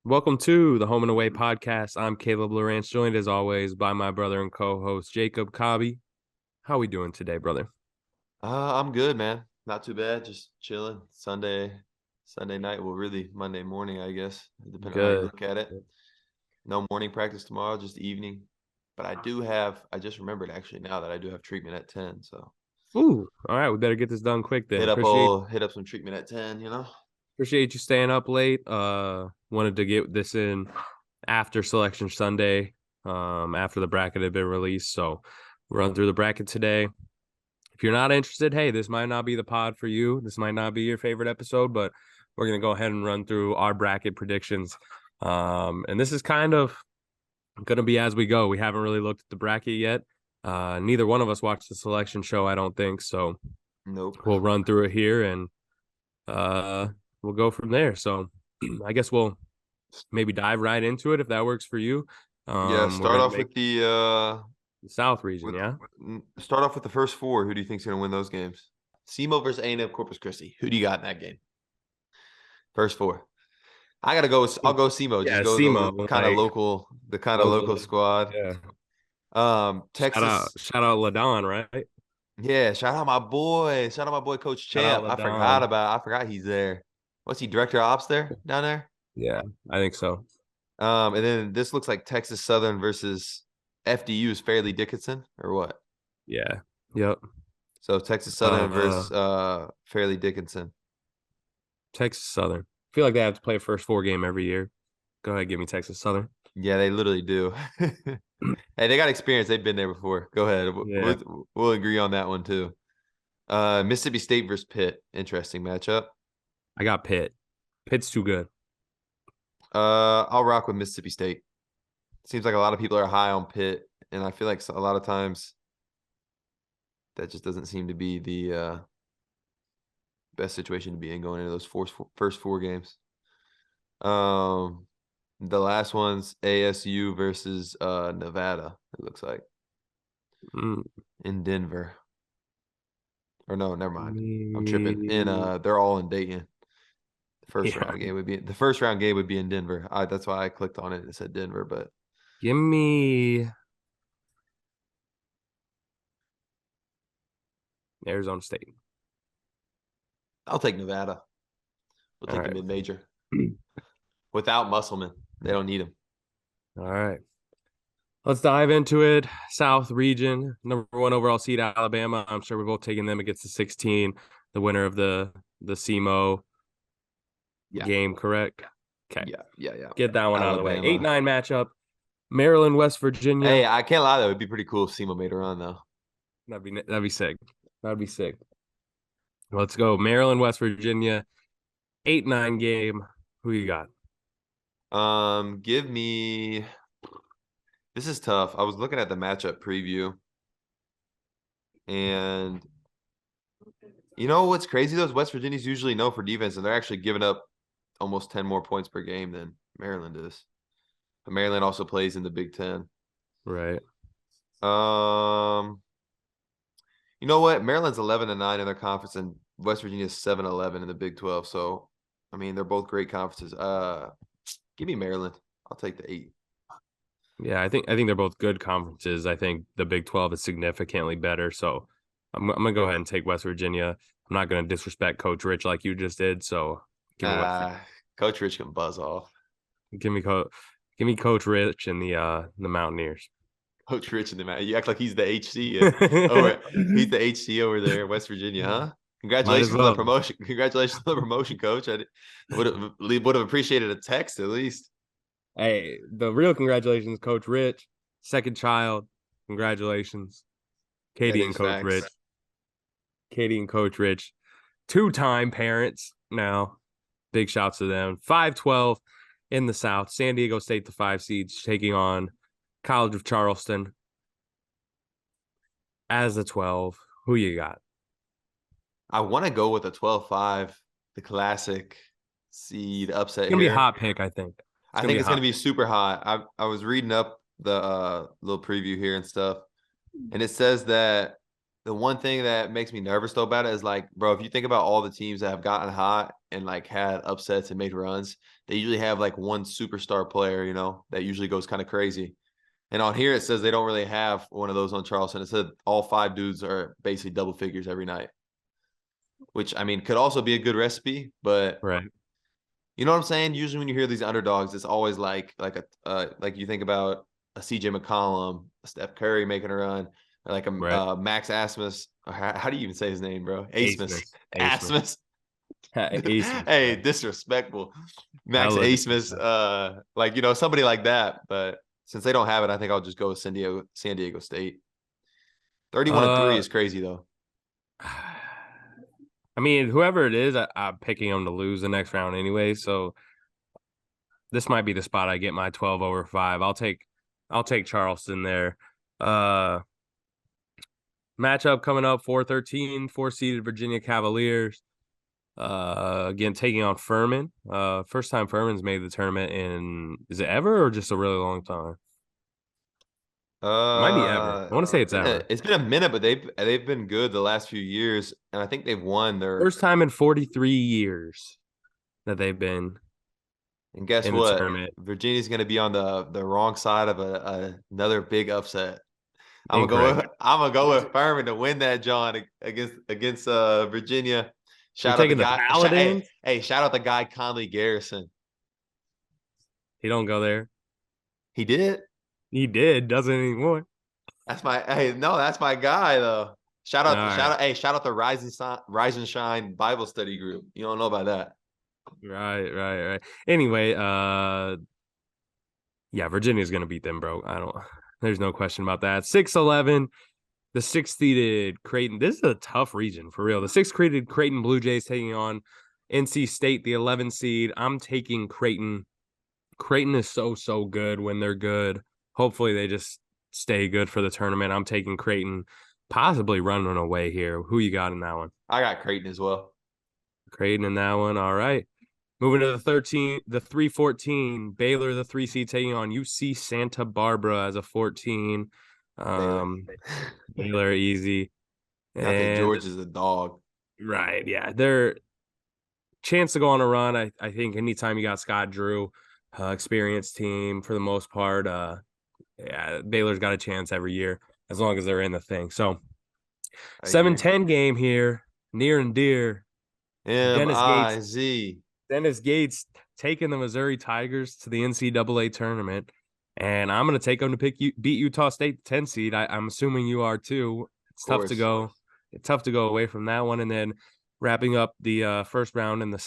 Welcome to the Home and Away podcast. I'm Caleb Lawrence, joined as always by my brother and co-host Jacob Cobby. How we doing today, brother? I'm good, man. Not too bad. Just chilling. Sunday night. Well, really Monday morning, I guess, depending on how you Good. look at it. No morning practice tomorrow, just evening. But I just remembered actually now that I do have treatment at 10. So Ooh, all right. We better get this done quick then. hit up some treatment at 10. Appreciate you staying up late. Wanted to get this in after Selection Sunday, after the bracket had been released. So run through the bracket today. If you're not interested, hey, this might not be the pod for you. This might not be your favorite episode, but we're gonna go ahead and run through our bracket predictions. And this is kind of gonna be as we go. We haven't really looked at the bracket yet. Neither one of us watched the selection show, I don't think. So Nope. we'll run through it here and we'll go from there. So I guess we'll maybe dive right into it if that works for you. Yeah, We're start gonna off make with the the South region, yeah. start off with the first four. Who do you think's gonna win those games? SEMO versus A&M Corpus Christi. Who do you got in that game? First four. I'll go SEMO. Just Yeah, go SEMO, kind of local, the kind of local locally. squad. Yeah. Texas. Shout out Ladon, right? Yeah, shout out my boy. Shout out my boy Coach Shout out Champ. Ladon. I forgot he's there. What's he, director of ops there down there? Yeah, I think so. And then this looks like Texas Southern versus FDU's Fairleigh Dickinson or what? Yeah. Yep. So Texas Southern Uh versus Fairleigh Dickinson. Texas Southern. I feel like they have to play a first four game every year. Go ahead, give me Texas Southern. Yeah, they literally do. Hey, they got experience. They've been there before. Go ahead. Yeah. We'll agree on that one too. Mississippi State versus Pitt. Interesting matchup. I got Pitt. Pitt's too good. I'll rock with Mississippi State. Seems like a lot of people are high on Pitt, and I feel like a lot of times that just doesn't seem to be the best situation to be in going into those first four games. The last one's ASU versus Nevada, it looks like, Mm. in Denver. Or no, never mind. I'm tripping. They're all in Dayton. The first round game would be in Denver. That's why I clicked on it and it said Denver, but Give me Arizona State. I'll take Nevada. We'll take the mid-major. Without Musselman. They don't need him. All right. Let's dive into it. South region, number one overall seed, Alabama. I'm sure we're both taking them against the 16, the winner of the SEMO game, correct? Okay. Yeah. Get that one out of the way. Alabama. 8-9 matchup. Maryland, West Virginia. Hey, I can't lie though. It'd be pretty cool if SEMO made a run though. That'd be sick. That'd be sick. Let's go. Maryland, West Virginia. 8-9 game. Who you got? Give me. This is tough. I was looking at the matchup preview, and you know what's crazy? Those West Virginians usually know for defense, and they're actually giving up almost 10 more points per game than Maryland is. But Maryland also plays in the Big Ten. Right. You know what? Maryland's 11-9 in their conference, and West Virginia's 7-11 in the Big 12. So, I mean, they're both great conferences. Give me Maryland. I'll take the 8. Yeah, I think they're both good conferences. I think the Big 12 is significantly better. So I'm gonna go ahead and take West Virginia. I'm not gonna disrespect Coach Rich like you just did. So give me Coach Rich can buzz off. Give me Coach Rich and the Mountaineers. Coach Rich and the Mountaineers. You act like he's the HC. He's the HC over there in West Virginia, huh? Congratulations on the promotion. Congratulations on the promotion, Coach. I would have appreciated a text at least. Hey, the real congratulations, Coach Rich. Second child. Congratulations. Katie and Coach Rich. Katie and Coach Rich. 2-time parents now. Big shouts to them. 5-12 in the South. San Diego State, the 5 seeds, taking on College of Charleston as the 12. Who you got? I want to go with a 12-5, the classic seed upset. It's going to be a hot pick, I think. I think it's going to be super hot. I was reading up the little preview here and stuff, and it says that The one thing that makes me nervous though about it is like, bro, if you think about all the teams that have gotten hot and like had upsets and made runs, they usually have like one superstar player, that usually goes kind of crazy. And on here it says they don't really have one of those on Charleston. It said all 5 dudes are basically double figures every night, which I mean could also be a good recipe, but Right. you know what I'm saying? Usually when you hear these underdogs, it's always like you think about a CJ McCollum, a Steph Curry making a run, or like a Right. Max Asmus. How do you even say his name, bro? Asmus. Asmus. Asmus. Asmus. Asmus, Hey, bro. disrespectful. Max Hella Asmus, disrespect. somebody like that. But since they don't have it, I think I'll just go with San Diego State. 31-3 Uh, is crazy though. I mean, whoever it is, I'm picking them to lose the next round anyway. So this might be the spot I get my 12 over 5. I'll take Charleston there. Uh, Matchup coming up 4-13, 4-seeded Virginia Cavaliers. Again, taking on Furman. First time Furman's made the tournament in, is it ever or just a really long time? It might be ever. I want to say it's ever. It's been a minute, but they've been good the last few years, and I think they've won their. First time in 43 years that they've been And guess in the what? tournament. Virginia's going to be on the wrong side of another big upset. Incorrect. I'm gonna go with Furman to win that, John, against Virginia. You're Shout out the taking the guy. Paladins? Hey, shout out the guy Conley Garrison. He don't go there. He did. He did, doesn't anymore. That's my hey, no, that's my guy though. All right. Shout out the Rise and Shine Bible Study group. You don't know about that. Right. Anyway, yeah, Virginia's gonna beat them, bro. I don't there's no question about that. 6-11, the sixth seeded Creighton. This is a tough region for real. The sixth seeded Creighton Blue Jays taking on NC State, the 11 seed. I'm taking Creighton. Creighton is so good when they're good. Hopefully they just stay good for the tournament. I'm taking Creighton, possibly running away here. Who you got in that one? I got Creighton as well. Creighton in that one. All right. Moving to the 314, Baylor, the 3 seed, taking on UC Santa Barbara as a 14. Baylor. Baylor easy. I think And George is a dog. right, yeah. Their chance to go on a run. I think anytime you got Scott Drew, experienced team for the most part, yeah, Baylor's got a chance every year as long as they're in the thing. So I agree. 7-10 game here, near and dear. Dennis Gates MIZ. Dennis Gates taking the Missouri Tigers to the NCAA tournament, and I'm going to take them to beat Utah State, 10 seed. I'm assuming you are too. It's Of tough to course. go. It's tough to go away from that one, and then wrapping up the first round in the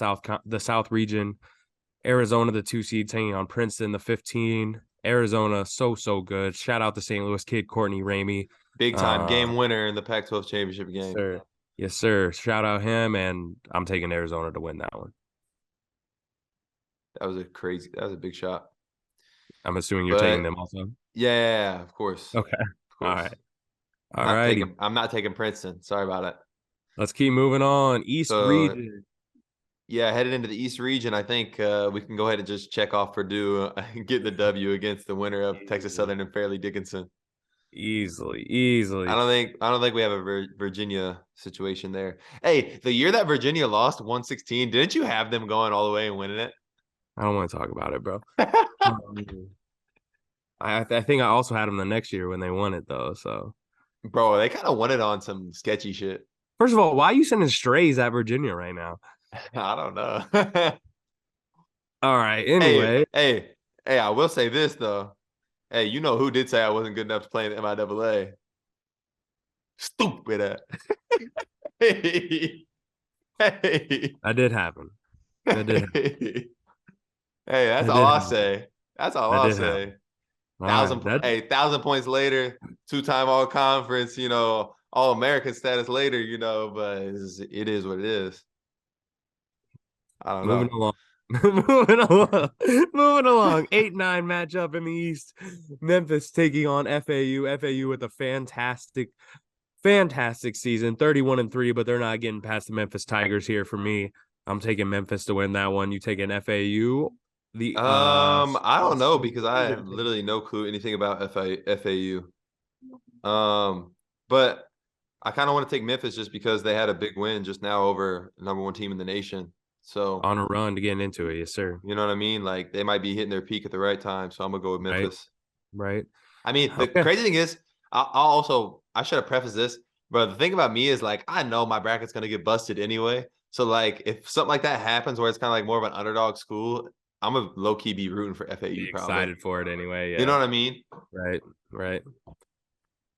South region, Arizona, the 2 seed, taking on Princeton, the 15. Arizona, so good. Shout out to St. Louis kid Courtney Ramey. Big time game winner in the Pac-12 championship Yes, game. sir. Yes, sir. Shout out him, and I'm taking Arizona to win that one. That was a big shot. I'm assuming you're taking But them also. yeah, of course. Okay. Of All course. right. All righty. I'm not taking Princeton. Sorry about it. Let's keep moving on. East So region. yeah, headed into the East region, I think we can go ahead and just check off Purdue getting the W against the winner of Texas Southern and Fairleigh Dickinson. Easily. I don't think we have a Virginia situation there. Hey, the year that Virginia lost 116, didn't you have them going all the way and winning it? I don't want to talk about it, bro. I think I also had them the next year when they won it though. So, Bro, they kind of won it on some sketchy shit. first of all, why are you sending strays at Virginia right now? I don't know. All right. Hey, Anyway, hey, hey, I will say this though. Hey, you know who did say I wasn't good enough to play in the MIAA? Stupid ass. Hey, hey, that did happen. That did. Happen. hey. Hey, that's That all did I happen. say. That's all That I'll did say. happen. All right. 1,000 points later, 2-time all conference, all American status later, but it is what it is. I don't Moving know. along. Moving along. 8-9 matchup in the East. Memphis taking on FAU. FAU with a fantastic season. 31-3, but they're not getting past the Memphis Tigers here for me. I'm taking Memphis to win that one. You taking FAU? The I don't know because I have literally no clue anything about FAU. But I kind of want to take Memphis just because they had a big win just now over the number one team in the nation. So, On a run to get into it, yes, sir. you know what I mean? Like they might be hitting their peak at the right time. So I'm gonna go with Right, Memphis. right. I mean, the Okay. crazy thing is, I should have prefaced this, but the thing about me is like I know my bracket's gonna get busted anyway. So like if something like that happens where it's kind of like more of an underdog school, I'm a low key be rooting for Be FAU probably. excited for it anyway. You know Yeah. what I mean? Right, right.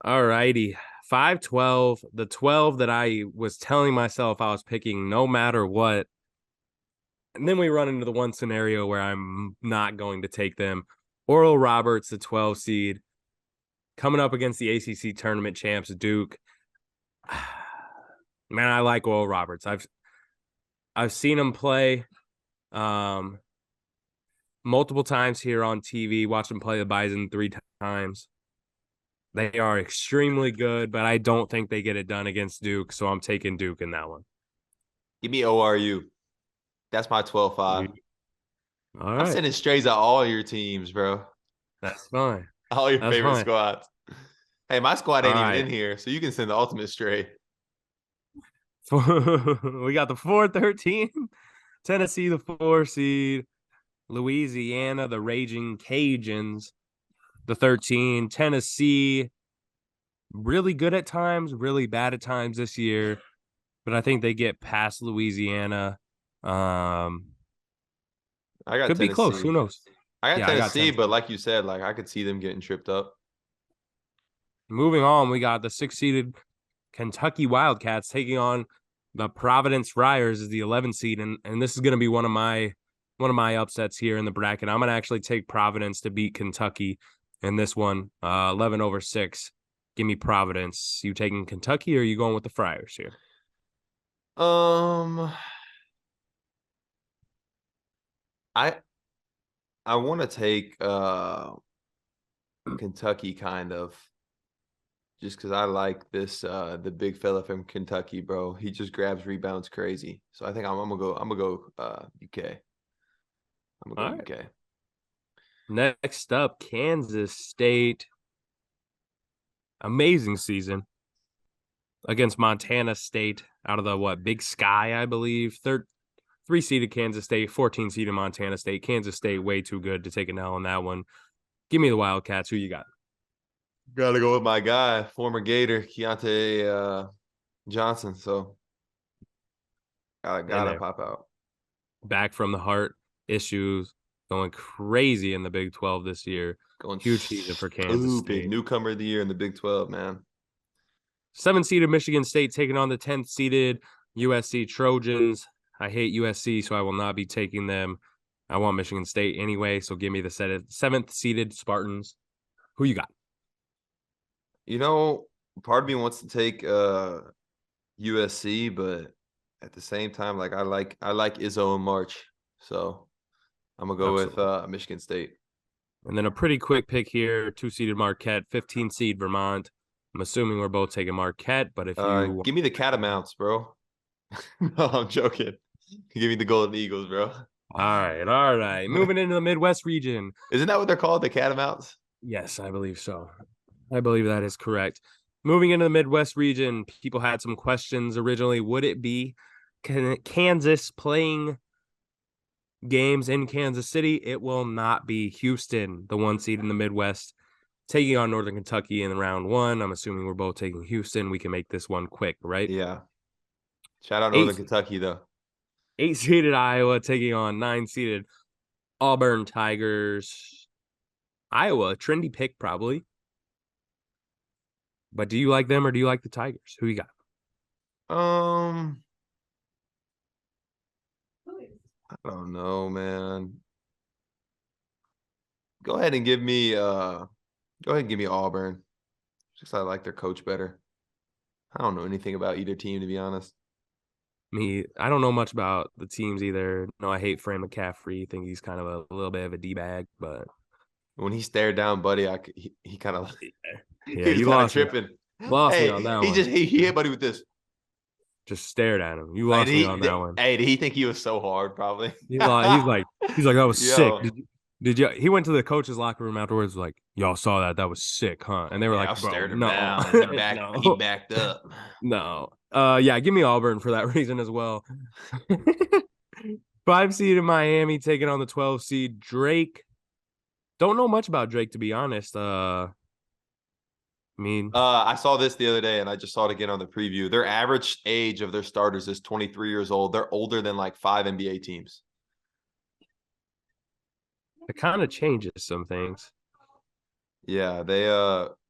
All righty. 5-12, the 12 that I was telling myself I was picking no matter what. And then we run into the one scenario where I'm not going to take them. Oral Roberts, the 12 seed, coming up against the ACC tournament champs, Duke. Man, I like Oral Roberts. I've seen him play um, multiple times here on TV, watched him play the Bison 3 times. They are extremely good, but I don't think they get it done against Duke, so I'm taking Duke in that one. Give me ORU. That's my 12-5. All I'm right. sending strays out all your teams, bro. That's fine. All your That's favorite fine. squads. Hey, my squad All ain't even right. in here, so you can send the ultimate stray. We got the 4-13, Tennessee, the 4 seed, Louisiana, the Raging Cajuns, the 13, Tennessee, really good at times, really bad at times this year, but I think they get past Louisiana. Um, I got could be close. Who Tennessee. knows? I got Yeah, I got Tennessee, but Tennessee. like you said, like I could see them getting tripped up. Moving on, we got the 6-seeded Kentucky Wildcats taking on the Providence Friars as the 11 seed, and this is going to be one of my upsets here in the bracket. I'm going to actually take Providence to beat Kentucky in this one, 11/6. Give me Providence. You taking Kentucky, or are you going with the Friars here? Um, I I want to take Kentucky kind of just because I like this the big fella from Kentucky, bro. He just grabs rebounds crazy. So I think I'm gonna go UK. I'm gonna All go right. UK. Next up, Kansas State. Amazing season against Montana State out of the Big Sky, I believe. 3-seeded Kansas State, 14-seeded Montana State. Kansas State way too good to take an L on that one. Give me the Wildcats. Who you got? Gotta go with my guy, former Gator, Keontae Johnson. So In gotta there. pop out. Back from the heart issues, going crazy in the Big 12 this year. Going Huge season for Kansas stupid. State. Newcomer of the year in the Big 12, man. 7-seeded Michigan State taking on the 10th-seeded USC Trojans. I hate USC, so I will not be taking them. I want Michigan State anyway, so give me the 7th-seeded Spartans. Who you got? You know, part of me wants to take USC, but at the same time, like I like Izzo and March. So I'm gonna go with Absolutely. Michigan State. And then a pretty quick pick here, 2-seeded Marquette, 15-seed Vermont. I'm assuming we're both taking Marquette, but if you Give me the Catamounts, bro. No, I'm joking. Give me the Golden Eagles, bro. all right. Moving into the Midwest region. Isn't that what they're called, the Catamounts? Yes, I believe so. I believe that is correct. Moving into the Midwest region, people had some questions originally. Would it be Kansas playing games in Kansas City? It will not be. Houston, the 1 seed in the Midwest, taking on Northern Kentucky in round 1. I'm assuming we're both taking Houston. We can make this one quick, right? Yeah. Shout out Northern 8 Kentucky, though. 8-seeded Iowa taking on 9-seeded Auburn Tigers. Iowa, trendy pick probably. But do you like them or do you like the Tigers? Who you got? Um, I don't know, man. Go ahead and give me Auburn. Just I like their coach better. I don't know anything about either team, to be honest. I don't know much about the teams either. No, I hate Fran McCaffrey. Think he's kind of a little bit of a D-bag, but When he stared down Buddy, he kind of yeah, he was you kind of lost me. tripping. Lost me on Hey, that he one. just he hit Buddy with this. Just stared at him. You Like lost me on that one. hey, did he think he was so hard? Probably. He's like that was sick. Yo, Did you? He went to the coach's locker room afterwards, like, y'all saw that? That was sick, huh? And they were Yeah, I like, was bro, staring him no, down. He no, backed up. no. Yeah, give me Auburn for that reason as well. 5 seed in Miami taking on the 12 seed Drake. Don't know much about Drake, to be honest. I mean, I saw this the other day, and I just saw it again on the preview. Their average age of their starters is 23 years old. They're older than like 5 NBA teams. it kind of changes some things. Yeah, they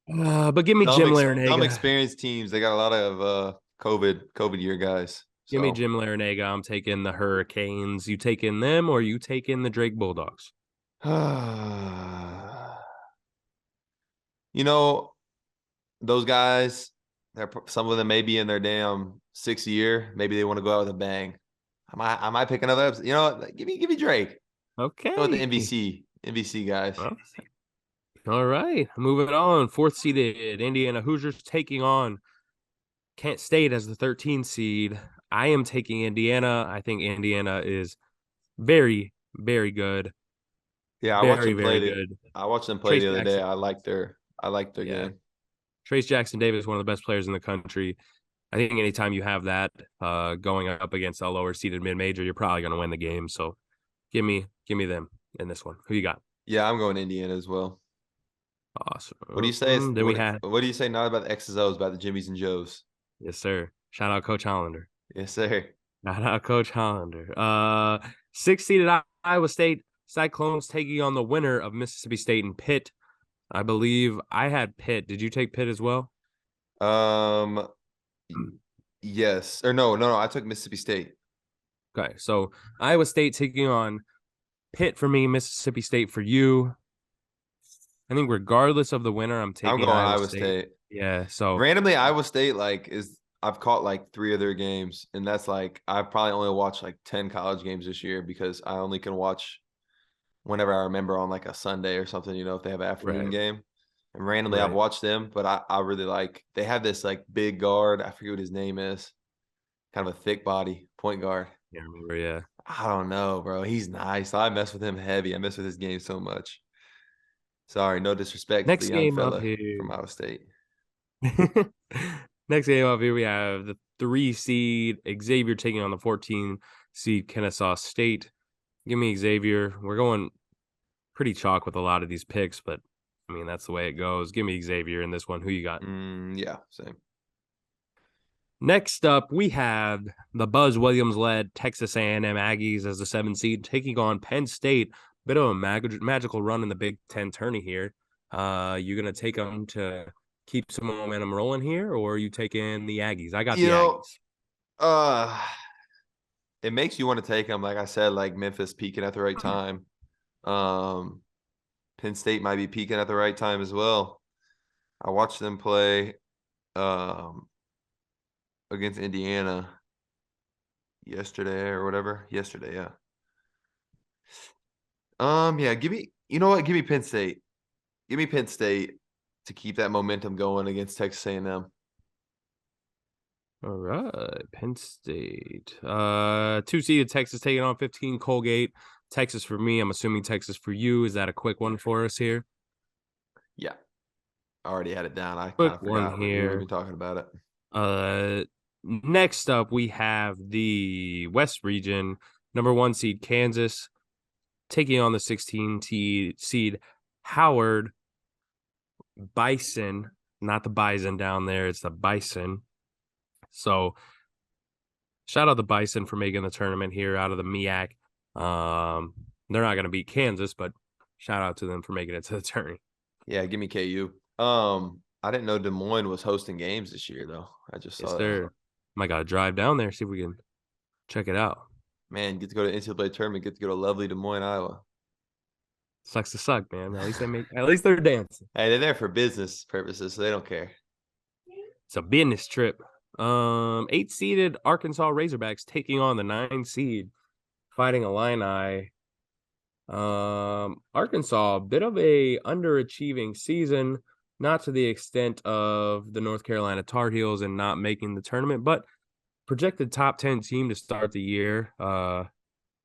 But give me Jim some Larinaga. experienced teams. They got a lot of COVID year guys. Give me So Jim Larinaga. I'm taking the Hurricanes. You taking them or you taking the Drake Bulldogs? you know, those guys, some of them may be in their damn 6th year. Maybe they want to go out with a bang. I might pick another upset. You know what? Give me Drake. Go with the Okay. NBC guys. Well, all right. Moving on. 4th seeded Indiana Hoosiers taking on Kent State as the 13 seed. I am taking Indiana. I think Indiana is very, very good. Yeah, Very, very good. I watched them play Trace the other day. Jackson. I like their Yeah. game. Trace Jackson Davis, one of the best players in the country. I think anytime you have that going up against a lower seeded mid major, you're probably going to win the game. So give me them in this one. Who you got? Yeah, I'm going Indiana as well. What do you say? Awesome. Then we had What do you say not about the X's O's, about the Jimmies and Joes? yes, sir. Shout out Coach Hollander. Yes, sir. Shout out Coach Hollander. 6th seeded Iowa State Cyclones taking on the winner of Mississippi State and Pitt. I believe I had Pitt. Did you take Pitt as well? Um, yes or no. I took Mississippi State. Okay, so Iowa State taking on Pitt for me, Mississippi State for you. I think regardless of the winner, I'm I'm taking going Iowa Iowa State. State. Yeah, so Randomly, Iowa State I've caught like 3 of their games, and that's like I've probably only watched like 10 college games this year because I only can watch whenever I remember on like a Sunday or something, if they have an afternoon right, game. And randomly I've right. watched them, but I really like they have this like big guard. I forget what his name is. Kind of a thick body point guard. Yeah, I remember, yeah. I don't know, bro. He's nice. I mess with him heavy. I mess with his game so much. Sorry, no disrespect to the Next young game up fella here. from Iowa State. Next game up here, we have the 3 seed Xavier taking on the 14 seed Kennesaw State. Give me Xavier. We're going pretty chalk with a lot of these picks, but I mean that's the way it goes. Give me Xavier in this one. Who you got? Yeah, same. Next up, we have the Buzz Williams-led Texas A&M Aggies as the 7 seed taking on Penn State. Bit of a magical run in the Big Ten tourney here. You gonna take them to keep some momentum rolling here, or are you taking the Aggies? I got You the know, Aggies. uh, it makes you want to take them. Like I said, like Memphis peaking at the right time. Penn State might be peaking at the right time as well. I watched them play against Indiana yesterday or whatever. Yesterday, yeah. Yeah, you know what? Give me Penn State. Give me Penn State to keep that momentum going against Texas A&M. All right, Penn State. 2 seeded Texas taking on 15 Colgate. Texas for me. I'm assuming Texas for you. Is that a quick one for us here? Yeah. I already had it down. I kind Quick of one forgot we weren't here. even talking about it. Next up, we have the West region, number 1 seed Kansas taking on the 16 seed Howard Bison, not the Bison down there, it's the Bison. So shout out the Bison for making the tournament here out of the MEAC. They're not going to beat Kansas, but shout out to them for making it to the tourney. Yeah, give me KU. I didn't know Des Moines was hosting games this year though. I just Yes, saw that. sir. I got to drive down there, see if we can check it out. Man, get to go to NCAA tournament, get to go to lovely Des Moines, Iowa. Sucks to suck, man. At least they're dancing. Hey, they're there for business purposes, so they don't care. It's a business trip. 8 seeded Arkansas Razorbacks taking on the 9 seed Fighting Illini. Arkansas, a bit of a underachieving season, not to the extent of the North Carolina Tar Heels and not making the tournament, but projected top 10 team to start the year.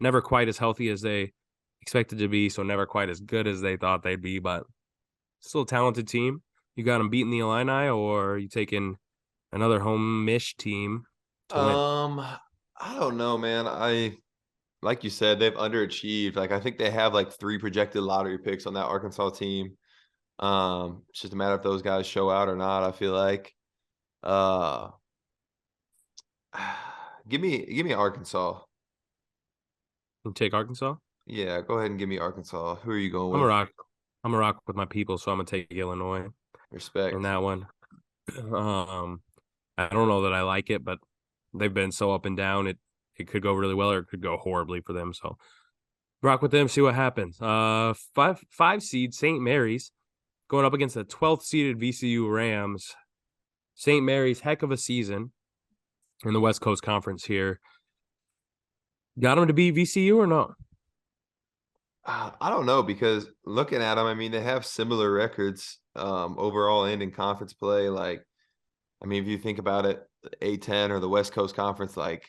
Never quite as healthy as they expected to be, so never quite as good as they thought they'd be, but still a talented team. You got them beating the Illini, or are you taking another home-ish team to win? I don't know, man. Like you said, they've underachieved. Like I think they have like 3 projected lottery picks on that Arkansas team. It's just a matter if those guys show out or not, I feel like. Uh give me Arkansas. You take Arkansas? Yeah, go ahead and give me Arkansas. Who are you going I'm a with? rock. I'm a rock with my people, so I'm gonna take Illinois in Respect. that one. Um, I don't know that I like it, but they've been so up and down. It could go really well or it could go horribly for them. So rock with them, see what happens. Five seed St. Mary's going up against the 12th seeded VCU Rams. St. Mary's, heck of a season in the West Coast Conference here. Got them to beat VCU or not? I don't know because looking at them, I mean, they have similar records overall and in conference play. Like, I mean, if you think about it, the A10 or the West Coast Conference, like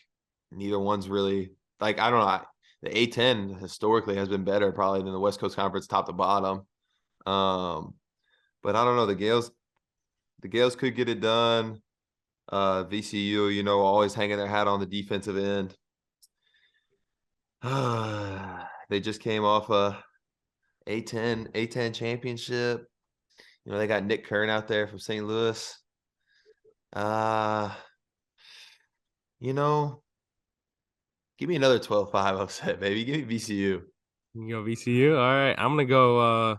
neither one's really like I don't know. The A10 historically has been better probably than the West Coast Conference top to bottom. Um, but I don't know. The Gales could get it done. VCU, always hanging their hat on the defensive end. They just came off A10 championship. They got Nick Kern out there from St. Louis. Uh, you know, give me another 12-5 upset, baby. Give me VCU. You go VCU. All right. I'm gonna go I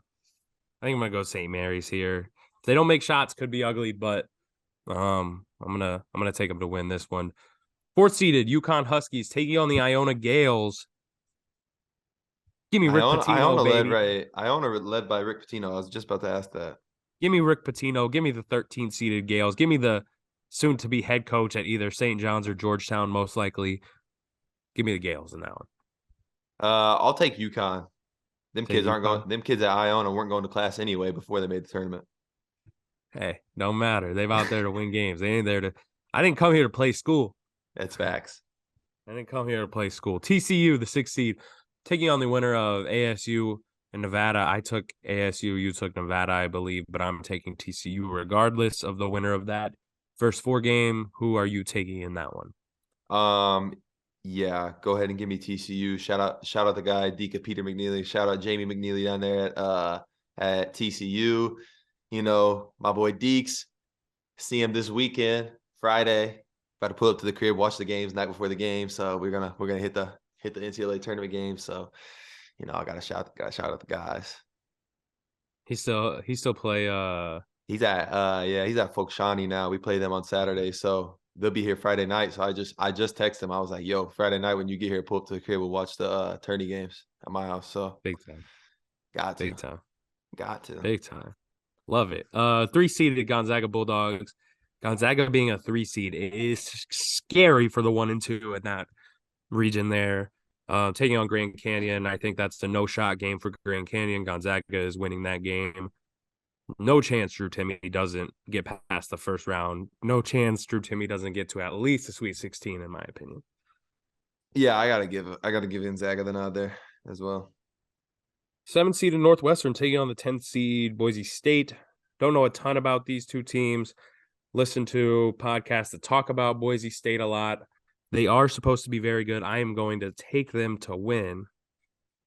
think I'm gonna go St. Mary's here. If they don't make shots, could be ugly, but I'm gonna take them to win this one. Fourth seeded Yukon Huskies taking on the Iona Gales. Give me Rick Pitino, baby. Iona led by Rick Pitino. I was just about to ask that. Give me Rick Pitino. Give me the 13th seeded Gales. Give me the soon to be head coach at either St. John's or Georgetown, most likely. Give me the Gales in that one. I'll take UConn. Them Take kids aren't going. UConn. Them kids at Iona weren't going to class anyway before they made the tournament. Hey, don't matter. They've out there to win games. They ain't there to. I didn't come here to play school. That's facts. I didn't come here to play school. TCU, the 6th seed, taking on the winner of ASU and Nevada. I took ASU. You took Nevada, I believe, but I'm taking TCU regardless of the winner of that first 4 game. Who are you taking in that one? Yeah, go ahead and give me TCU. Shout out the guy, Dika Peter McNeely. Shout out Jamie McNeely down there at TCU. My boy Deeks. See him this weekend, Friday. About to pull up to the crib, watch the games night before the game. So we're gonna hit the NCAA tournament game. So, I gotta shout out the guys. He still play He's at Folk Shawnee now. We play them on Saturday, so they'll be here Friday night. So I just texted him. I was like, "Yo, Friday night when you get here, pull up to the crib. We'll watch the tourney games at my house." So big time. got Big to, time. got to. Big time. Love it. 3 seeded Gonzaga Bulldogs. Gonzaga being a 3 seed is scary for the 1 and 2 in that region there. Taking on Grand Canyon. I think that's the no shot game for Grand Canyon. Gonzaga is winning that game. No chance Drew Timmy doesn't get past the first round. No chance Drew Timmy doesn't get to at least the Sweet 16, in my opinion. Yeah, I gotta give Gonzaga the nod there as well. 7 seeded Northwestern taking on the 10th seed Boise State. Don't know a ton about these two teams. Listen to podcasts that talk about Boise State a lot. They are supposed to be very good. I am going to take them to win,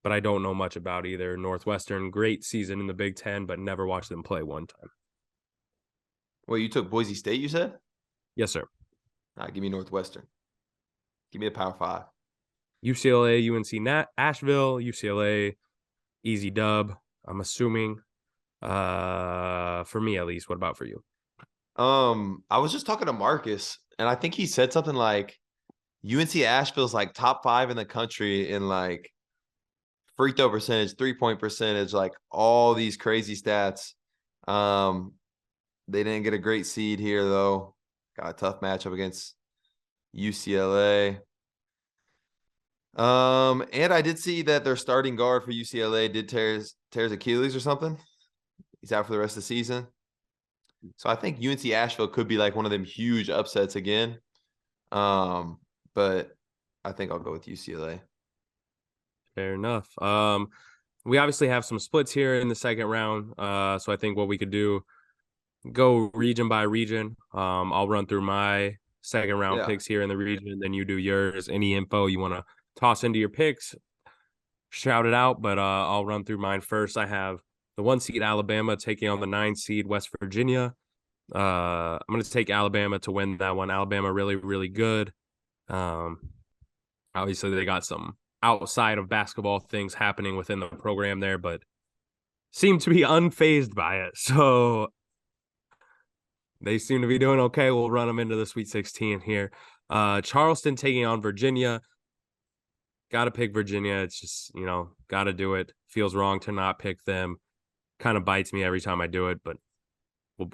but I don't know much about either. Northwestern, great season in the Big Ten, but never watched them play one time. Well, you took Boise State, you said? Yes, sir. All right, give me Northwestern. Give me a Power 5. UCLA, UNC Asheville, UCLA, easy dub, I'm assuming. For me at least. What about for you? I was just talking to Marcus, and I think he said something like UNC Asheville's like top 5 in the country in like free throw percentage, 3-point percentage, like all these crazy stats. They didn't get a great seed here though. Got a tough matchup against UCLA. And I did see that their starting guard for UCLA did tear his Achilles or something. He's out for the rest of the season. So I think UNC Asheville could be like one of them huge upsets again. But I think I'll go with UCLA. Fair enough. We obviously have some splits here in the second round. So I think what we could do, go region by region. I'll run through my second round Yeah. picks here in the region, then you do yours. Any info you want to toss into your picks, shout it out. But I'll run through mine first. I have the 1 seed Alabama taking on the 9 seed West Virginia. I'm going to take Alabama to win that one. Alabama really, really good. Um, Obviously, they got some outside of basketball things happening within the program there, but seem to be unfazed by it. So they seem to be doing okay. We'll run them into the Sweet 16 here. Charleston taking on Virginia. Got to pick Virginia. It's just, got to do it. Feels wrong to not pick them. Kind of bites me every time I do it, but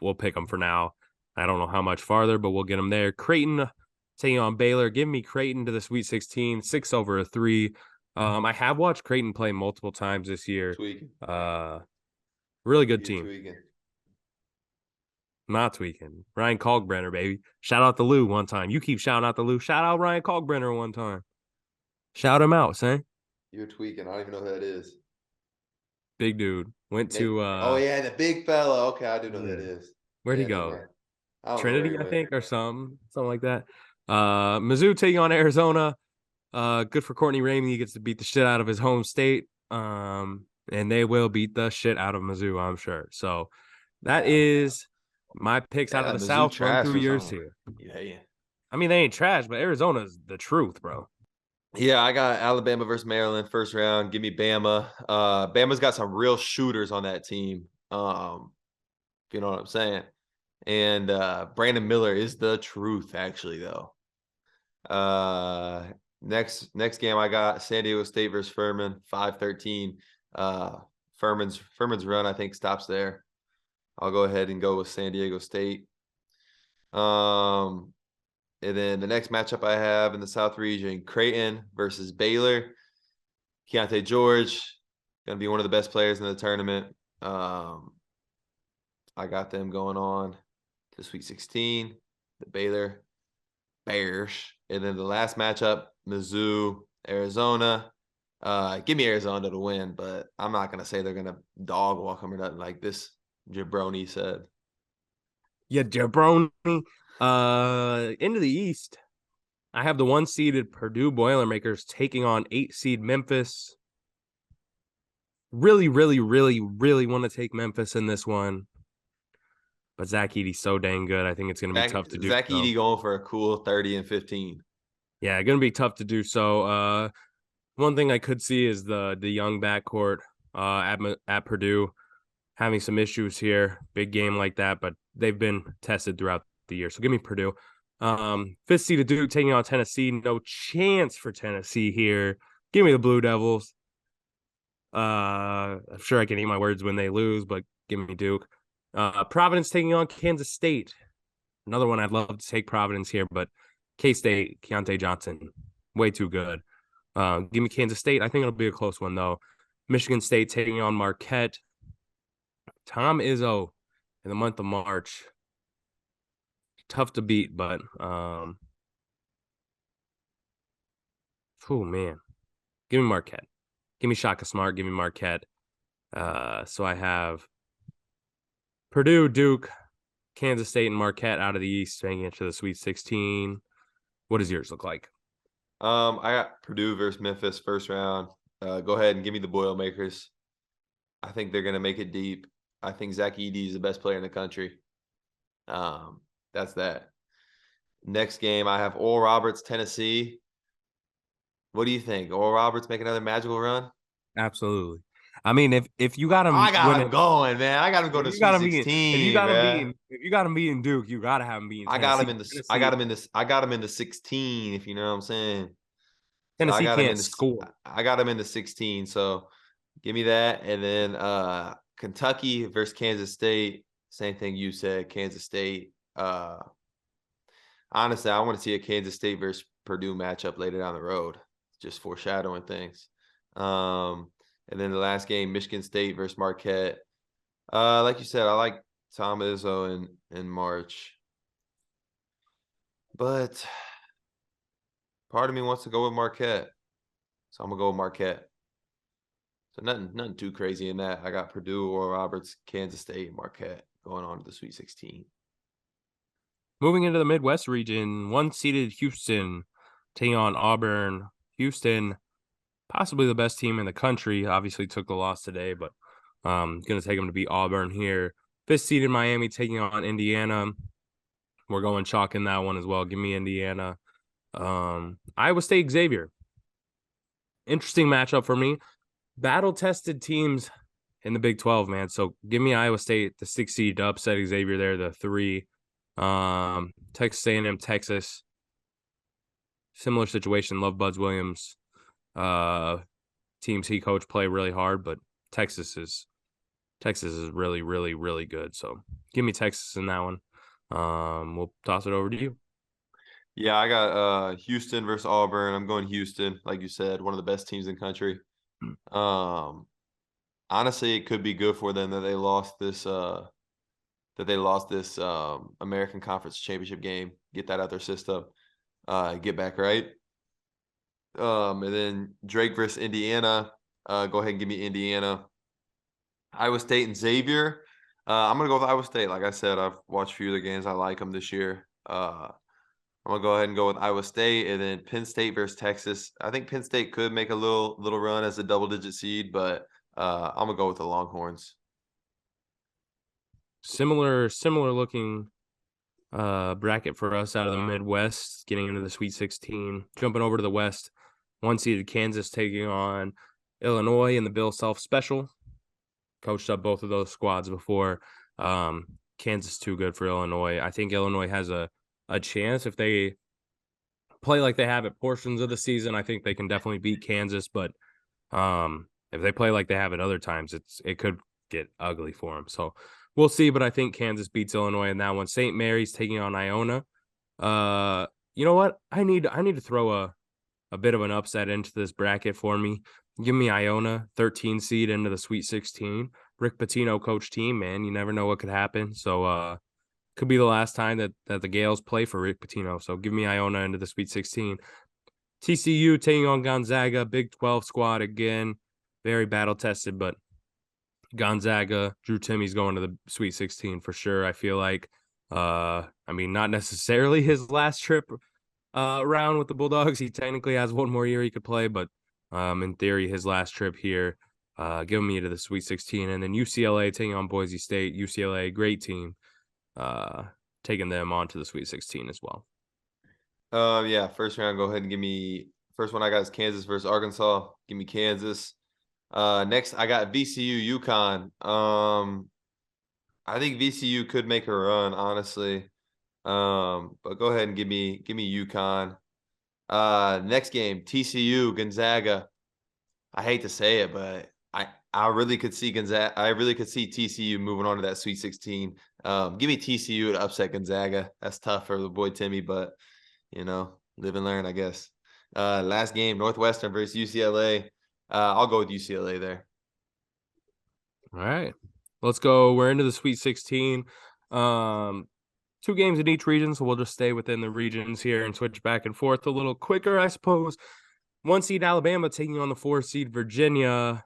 we'll pick them for now. I don't know how much farther, but we'll get them there. Creighton taking on Baylor. Give me Creighton to the Sweet 16, 6/3. I have watched Creighton play multiple times this year. Tweaking. Really good You're team. tweaking. Not tweaking. Ryan Kalkbrenner, baby. Shout out to Lou one time. You keep shouting out to Lou. Shout out Ryan Kalkbrenner one time. Shout him out, say. You're tweaking. I don't even know who that is. Big dude. Went Maybe. to Oh yeah, the big fella. Okay, I do know who yeah. that is. Where'd he Yeah, never go? mind. I don't know where he Trinity, I went. think, or something like that. Mizzou taking on Arizona. Good for Courtney Ramey. He gets to beat the shit out of his home state. And they will beat the shit out of Mizzou, I'm sure. So that is my picks out of Yeah, the Mizzou South. Run trash through or yours something. here. Yeah. I mean, they ain't trash, but Arizona's the truth, bro. Yeah, I got Alabama versus Maryland first round. Give me Bama. Bama's got some real shooters on that team. If you know what I'm saying. And Brandon Miller is the truth, actually, though. Next game I got San Diego State versus Furman, 5-13. Furman's run, I think, stops there. I'll go ahead and go with San Diego State. And then the next matchup I have in the South region, Creighton versus Baylor. Keontae George, going to be one of the best players in the tournament. I got them going on to Sweet 16, the Baylor Bears. And then the last matchup, Mizzou, Arizona. Give me Arizona to win, but I'm not going to say they're going to dog walk them or nothing like this jabroni said. Yeah, jabroni. Into the East, I have the 1-seeded Purdue Boilermakers taking on 8-seed Memphis. Really, really, really, really want to take Memphis in this one. But Zach Edey's so dang good. I think it's going to be tough to do. Zach Edey going for a cool 30 and 15. Yeah, going to be tough to do so. One thing I could see is the young backcourt at Purdue having some issues here. Big game like that, but they've been tested throughout the year. So give me Purdue. 5th seed of Duke taking on Tennessee. No chance for Tennessee here. Give me the Blue Devils. I'm sure I can eat my words when they lose, but give me Duke. Providence taking on Kansas State. Another one I'd love to take Providence here, but K-State, Keontae Johnson, way too good. Give me Kansas State. I think it'll be a close one, though. Michigan State taking on Marquette. Tom Izzo in the month of March. Tough to beat, but oh man. Give me Marquette. Give me Shaka Smart. Give me Marquette. So I have Purdue, Duke, Kansas State, and Marquette out of the East, making it to the Sweet 16. What does yours look like? I got Purdue versus Memphis first round. Go ahead and give me the Boilermakers. I think they're going to make it deep. I think Zach Edey is the best player in the country. That's that. Next game, I have Oral Roberts, Tennessee. What do you think? Oral Roberts make another magical run? Absolutely. I mean, if you got him, I got him going, man. I got him going to Sweet 16, man. If you got him beating Duke, you gotta have him beating I Tennessee. got him in the. I got him in this. I got him in the 16. If you know what I'm saying. So I Tennessee got him can't in the. score. I got him in the 16. So give me that, and then Kentucky versus Kansas State. Same thing you said. Kansas State. Honestly, I want to see a Kansas State versus Purdue matchup later down the road. Just foreshadowing things. And then the last game, Michigan State versus Marquette. Like you said, I like Tom Izzo in March. But part of me wants to go with Marquette. So I'm going to go with Marquette. So nothing too crazy in that. I got Purdue, Oral Roberts, Kansas State, Marquette going on to the Sweet 16. Moving into the Midwest region, one-seeded Houston taking on Auburn. Houston, possibly the best team in the country, obviously took the loss today, but going to take them to beat Auburn here. Fifth-seeded Miami taking on Indiana. We're going chalk in that one as well. Give me Indiana. Iowa State Xavier. Interesting matchup for me. Battle-tested teams in the Big 12, man. So give me Iowa State, the 6 seed, to upset Xavier there, the 3. Texas A&M, Texas. Similar situation. Love Buds Williams. Teams he coached play really hard, but Texas is really, really, really good. So give me Texas in that one. We'll toss it over to you. Yeah, I got Houston versus Auburn. I'm going Houston, like you said, one of the best teams in the country. Honestly, it could be good for them that they lost this American Conference Championship game. Get that out their system. Get back right. And then Drake versus Indiana. Go ahead and give me Indiana. Iowa State and Xavier. I'm gonna go with Iowa State. Like I said, I've watched a few of the games. I like them this year. I'm gonna go ahead and go with Iowa State, and then Penn State versus Texas. I think Penn State could make a little run as a double-digit seed, but I'm gonna go with the Longhorns. Similar looking bracket for us out of the Midwest, getting into the Sweet 16. Jumping over to the West, one-seeded Kansas taking on Illinois in the Bill Self Special. Coached up both of those squads before. Kansas too good for Illinois. I think Illinois has a chance if they play like they have at portions of the season. I think they can definitely beat Kansas, but if they play like they have at other times, it could get ugly for them. So we'll see, but I think Kansas beats Illinois in that one. St. Mary's taking on Iona. You know what? I need to throw a bit of an upset into this bracket for me. Give me Iona, 13 seed into the Sweet 16. Rick Pitino coach team, man. You never know what could happen. So could be the last time that the Gales play for Rick Pitino. So give me Iona into the Sweet 16. TCU taking on Gonzaga, Big 12 squad again. Very battle tested, but Gonzaga, Drew Timmy's going to the Sweet 16 for sure. I feel like, I mean, not necessarily his last trip around with the Bulldogs. He technically has one more year he could play, but in theory, his last trip here, giving me to the Sweet 16. And then UCLA taking on Boise State. UCLA, great team, taking them on to the Sweet 16 as well. Yeah, first round, go ahead and give me first one I got is Kansas versus Arkansas. Give me Kansas. Next I got VCU UConn. I think VCU could make a run, honestly. But go ahead and give me UConn. Next game, TCU Gonzaga. I hate to say it, but I really could see Gonzaga. I really could see TCU moving on to that Sweet 16. Give me TCU to upset Gonzaga. That's tough for the boy Timmy, but live and learn, I guess. Last game, Northwestern versus UCLA. I'll go with UCLA there. All right, let's go. We're into the Sweet 16. 2 games in each region, so we'll just stay within the regions here and switch back and forth a little quicker, I suppose. 1 seed Alabama taking on the 4 seed Virginia.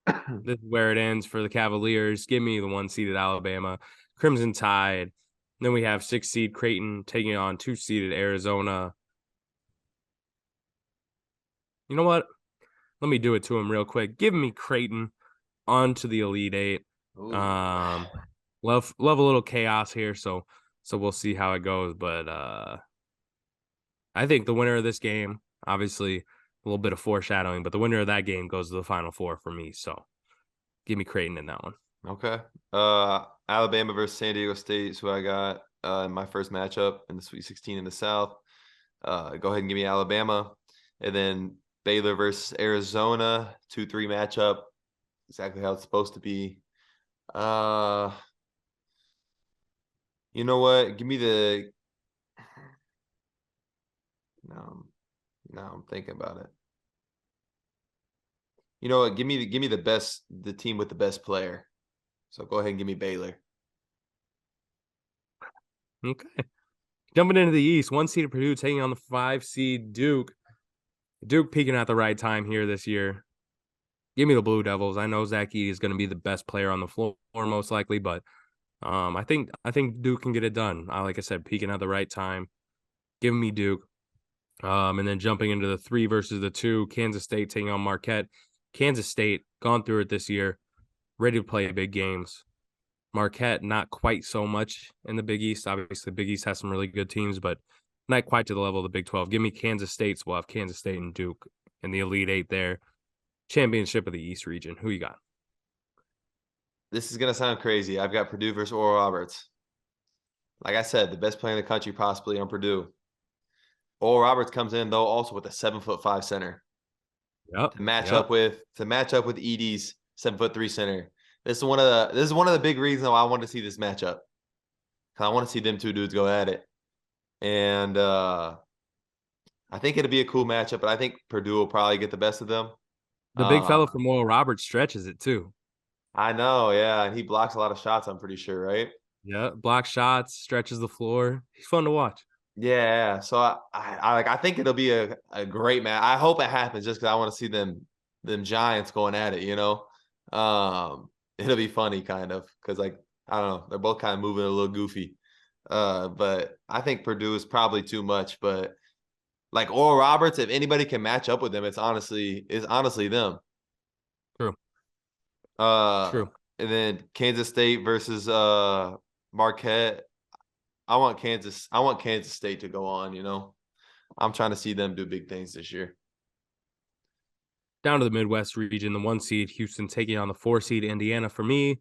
This is where it ends for the Cavaliers. Give me the 1 seeded Alabama. Crimson Tide. Then we have 6 seed Creighton taking on 2 seeded Arizona. You know what? Let me do it to him real quick. Give me Creighton on to the Elite 8. Ooh. Love a little chaos here, so we'll see how it goes. But I think the winner of this game, obviously a little bit of foreshadowing, but the winner of that game goes to the Final Four for me. So give me Creighton in that one. Okay. Alabama versus San Diego State is who I got in my first matchup in the Sweet 16 in the South. Go ahead and give me Alabama. And then Baylor versus Arizona, 2-3 matchup. Exactly how it's supposed to be. You know what? Give me the. No, I'm thinking about it. You know what? Give me the team with the best player. So go ahead and give me Baylor. Okay. Jumping into the East, 1 seed Purdue taking on the 5 seed Duke. Duke peaking at the right time here this year. Give me the Blue Devils. I know Zach Edey is going to be the best player on the floor most likely, but I think Duke can get it done. Like I said, peaking at the right time. Give me Duke. And then jumping into the 3 versus the 2, Kansas State taking on Marquette. Kansas State gone through it this year, ready to play big games. Marquette not quite so much in the Big East. Obviously, the Big East has some really good teams, but not quite to the level of the Big 12. Give me Kansas State. So we'll have Kansas State and Duke in the Elite Eight there. Championship of the East region. Who you got? This is gonna sound crazy. I've got Purdue versus Oral Roberts. Like I said, the best player in the country possibly on Purdue. Oral Roberts comes in though also with a 7'5" center Yep. to match Yep. up with Edie's 7'3" center. This is one of the big reasons why I want to see this matchup. I want to see them two dudes go at it. And I think it'll be a cool matchup, but I think Purdue will probably get the best of them. The big fella Uh, from Oral Roberts stretches it too. I know, yeah, and he blocks a lot of shots, I'm pretty sure, right? Yeah. Block shots, stretches the floor. He's fun to watch. Yeah, so I think it'll be a great match. I hope it happens just because I want to see them Giants going at it, you know? It'll be funny kind of because like I don't know, they're both kind of moving a little goofy. But I think Purdue is probably too much, but like Oral Roberts, if anybody can match up with them, it's honestly them. True. Uh, True. and then Kansas State versus Marquette. I want Kansas State to go on, you know. I'm trying to see them do big things this year. Down to the Midwest region, the 1 seed, Houston taking on the 4 seed, Indiana. For me,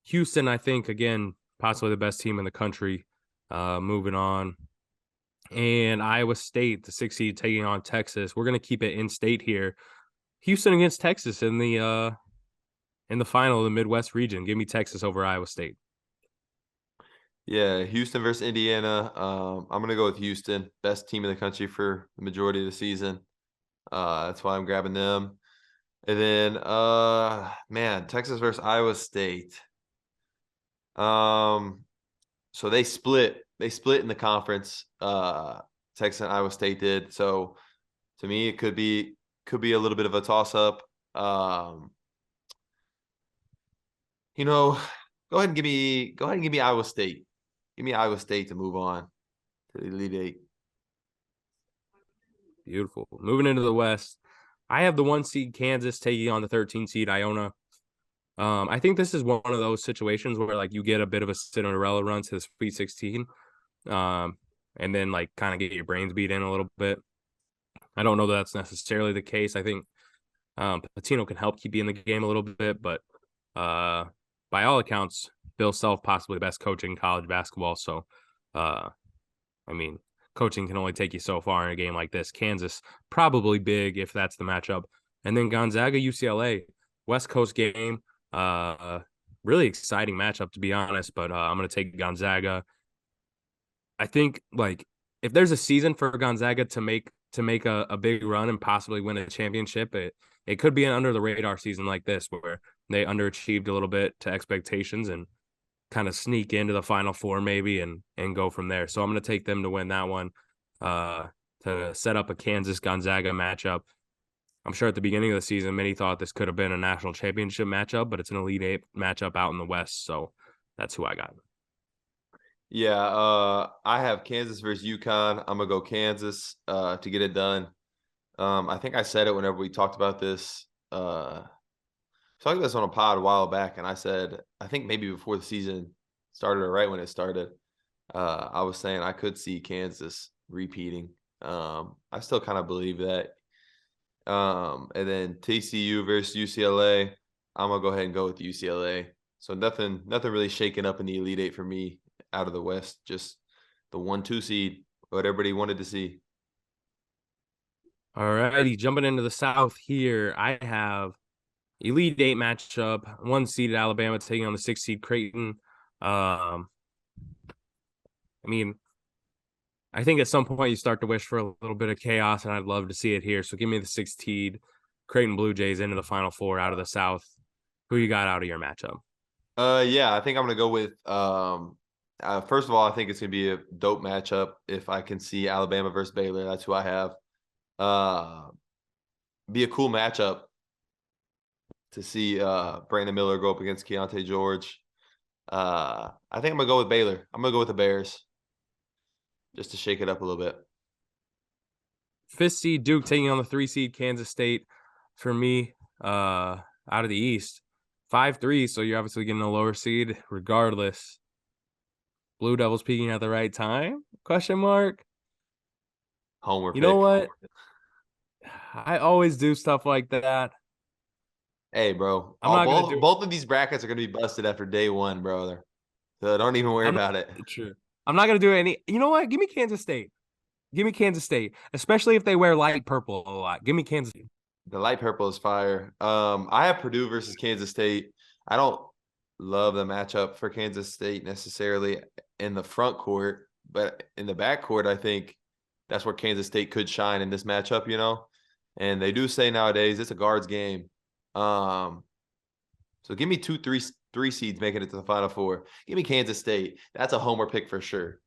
Houston, I think, again, possibly the best team in the country. Moving on. And Iowa State, the 6 seed, taking on Texas. We're going to keep it in state here. Houston against Texas in the final of the Midwest region. Give me Texas over Iowa State. Yeah, Houston versus Indiana. I'm gonna go with Houston, best team in the country for the majority of the season. That's why I'm grabbing them. And then man, Texas versus Iowa State. Um, so they split. They split in the conference. Texas and Iowa State did. So to me, it could be a little bit of a toss up. You know, go ahead and give me Iowa State. Give me Iowa State to move on to the Elite Eight. Beautiful. Moving into the West, I have the 1 seed Kansas taking on the 13 seed Iona. I think this is one of those situations where like you get a bit of a cinderella run to the Sweet 16, and then like kind of get your brains beat in a little bit. I don't know that that's necessarily the case. I think Patino can help keep you in the game a little bit, but by all accounts, Bill Self possibly the best coach in college basketball. So, I mean, coaching can only take you so far in a game like this. Kansas probably big if that's the matchup, and then Gonzaga UCLA West Coast game. Really exciting matchup to be honest, but I'm gonna take Gonzaga. I think like if there's a season for Gonzaga to make a big run and possibly win a championship, it could be an under the radar season like this where they underachieved a little bit to expectations and kind of sneak into the Final Four maybe and go from there. So I'm going to take them to win that one, to set up a Kansas Gonzaga matchup. I'm sure at the beginning of the season, many thought this could have been a national championship matchup, but it's an Elite Eight matchup out in the West. So that's who I got. Yeah, I have Kansas versus UConn. I'm gonna go Kansas to get it done. I think I said it whenever we talked about this. Talked about this on a pod a while back, and I said I think maybe before the season started or right when it started, I was saying I could see Kansas repeating. I still kind of believe that. And then TCU versus UCLA. I'm gonna go ahead and go with UCLA. So nothing really shaking up in the Elite Eight for me out of the West. Just the 1-2 seed, what everybody wanted to see. All righty, jumping into the South here, I have Elite Eight matchup, 1 seeded Alabama taking on the 6 seed Creighton. I mean, I think at some point you start to wish for a little bit of chaos, and I'd love to see it here. So give me the 6 seed Creighton Blue Jays into the Final Four out of the South. Who you got out of your matchup? Yeah, I think I'm gonna go with first of all, I think it's gonna be a dope matchup if I can see Alabama versus Baylor. That's who I have. Uh be a cool matchup. to see Brandon Miller go up against Keontae George. I think I'm gonna go with Baylor. I'm gonna go with the Bears just to shake it up a little bit. 5th seed Duke taking on the 3 seed Kansas State. For me, out of the East, 5-3. So you're obviously getting a lower seed regardless. Blue Devils peaking at the right time? Question mark. Homer You know pick. what? I always do stuff like that. Hey, bro. I'm All not gonna do. both of these brackets are gonna be busted after day one, brother. So don't even worry I'm about it. not true. I'm not gonna do any. You know what? Give me Kansas State. Give me Kansas State, especially if they wear light purple a lot. Give me Kansas State. The light purple is fire. I have Purdue versus Kansas State. I don't love the matchup for Kansas State necessarily in the front court, but in the back court, I think that's where Kansas State could shine in this matchup, you know. And they do say nowadays it's a guards game. So give me three seeds making it to the Final Four. Give me Kansas State. That's a homer pick for sure.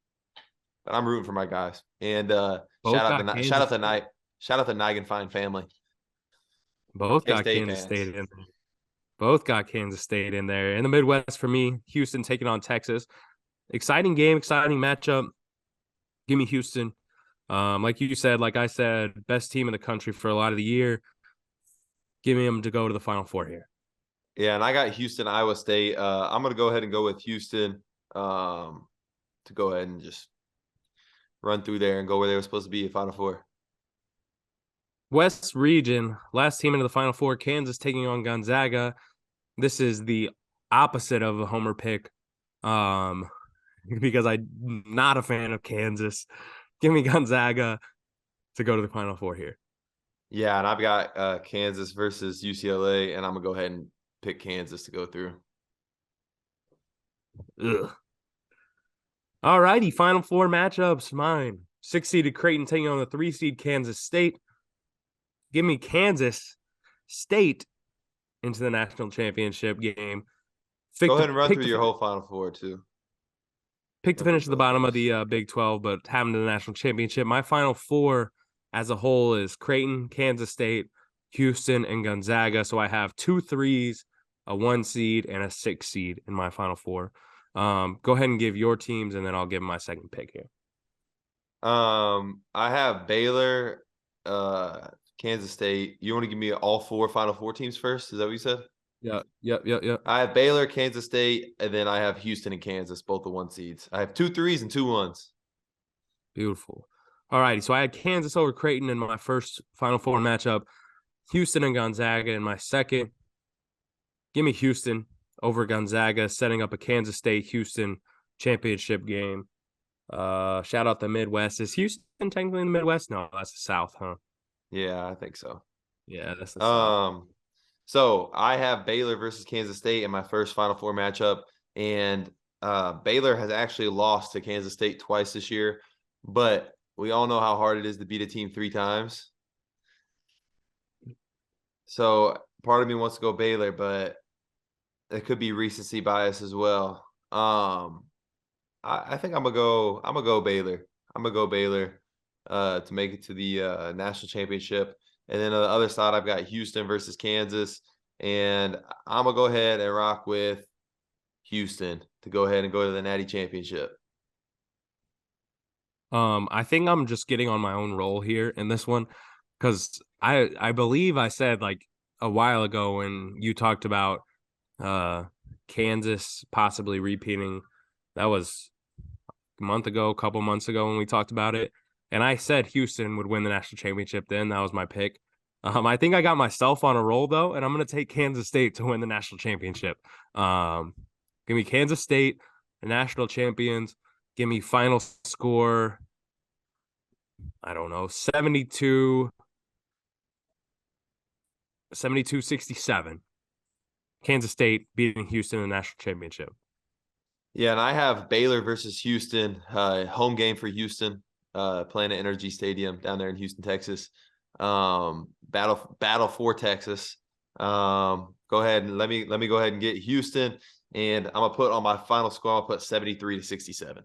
But I'm rooting for my guys. And Both got Kansas State. Shout out the Nigenfine family. Both got K-State Kansas fans. State in there. Both got Kansas State in there. In the Midwest for me, Houston taking on Texas. Exciting game, exciting matchup. Give me Houston. Like you said, like I said, best team in the country for a lot of the year. Give me them to go to the Final Four here. Yeah, and I got Houston, Iowa State. I'm gonna go ahead and go with Houston to go ahead and just run through there and go where they were supposed to be at Final Four. West region, last team into the Final Four, Kansas taking on Gonzaga. This is the opposite of a homer pick, because I'm not a fan of Kansas. Give me Gonzaga to go to the Final Four here. Yeah, and I've got Kansas versus UCLA, and I'm gonna go ahead and pick Kansas to go through. Ugh. All righty, Final Four matchups. Mine 6-seeded Creighton taking on the 3-seed Kansas State. Give me Kansas State into the national championship game. Go ahead and run through your whole Final Four too. Pick to finish at the bottom of the Big 12, but having the national championship. My Final Four as a whole is Creighton, Kansas State, Houston, and Gonzaga. So I have 2 threes, a 1 seed, and a 6 seed in my Final Four. Go ahead and give your teams, and then I'll give my second pick here. I have Baylor, Kansas State. You want to give me all 4 Final Four teams first? Is that what you said? Yeah. I have Baylor, Kansas State, and then I have Houston and Kansas, both the 1 seeds. I have 2 threes and 2 ones. Beautiful. All righty. So I had Kansas over Creighton in my first Final Four matchup, Houston and Gonzaga in my second. Give me Houston over Gonzaga, setting up a Kansas State Houston championship game. Shout out the Midwest. Is Houston technically in the Midwest? No, that's the South, huh? Yeah, I think so. Yeah, that's the South. So I have Baylor versus Kansas State in my first Final Four matchup, and Baylor has actually lost to Kansas State twice this year, but we all know how hard it is to beat a team 3 times. So part of me wants to go Baylor, but it could be recency bias as well. I think I'm gonna go Baylor. I'm gonna go Baylor to make it to the national championship. And then on the other side, I've got Houston versus Kansas, and I'm gonna go ahead and rock with Houston to go ahead and go to the Natty Championship. I think I'm just getting on my own roll here in this one because I believe I said like a while ago when you talked about Kansas possibly repeating. That was a couple months ago when we talked about it. And I said Houston would win the national championship then. That was my pick. I think I got myself on a roll though, and I'm going to take Kansas State to win the national championship. Give me Kansas State, the national champions. Give me final score, I don't know, 72-67. Kansas State beating Houston in the national championship. Yeah, and I have Baylor versus Houston, home game for Houston, playing at NRG Stadium down there in Houston, Texas. Battle for Texas. Go ahead and let me go ahead and get Houston, and I'm gonna put on my final score. I'll put 73-67.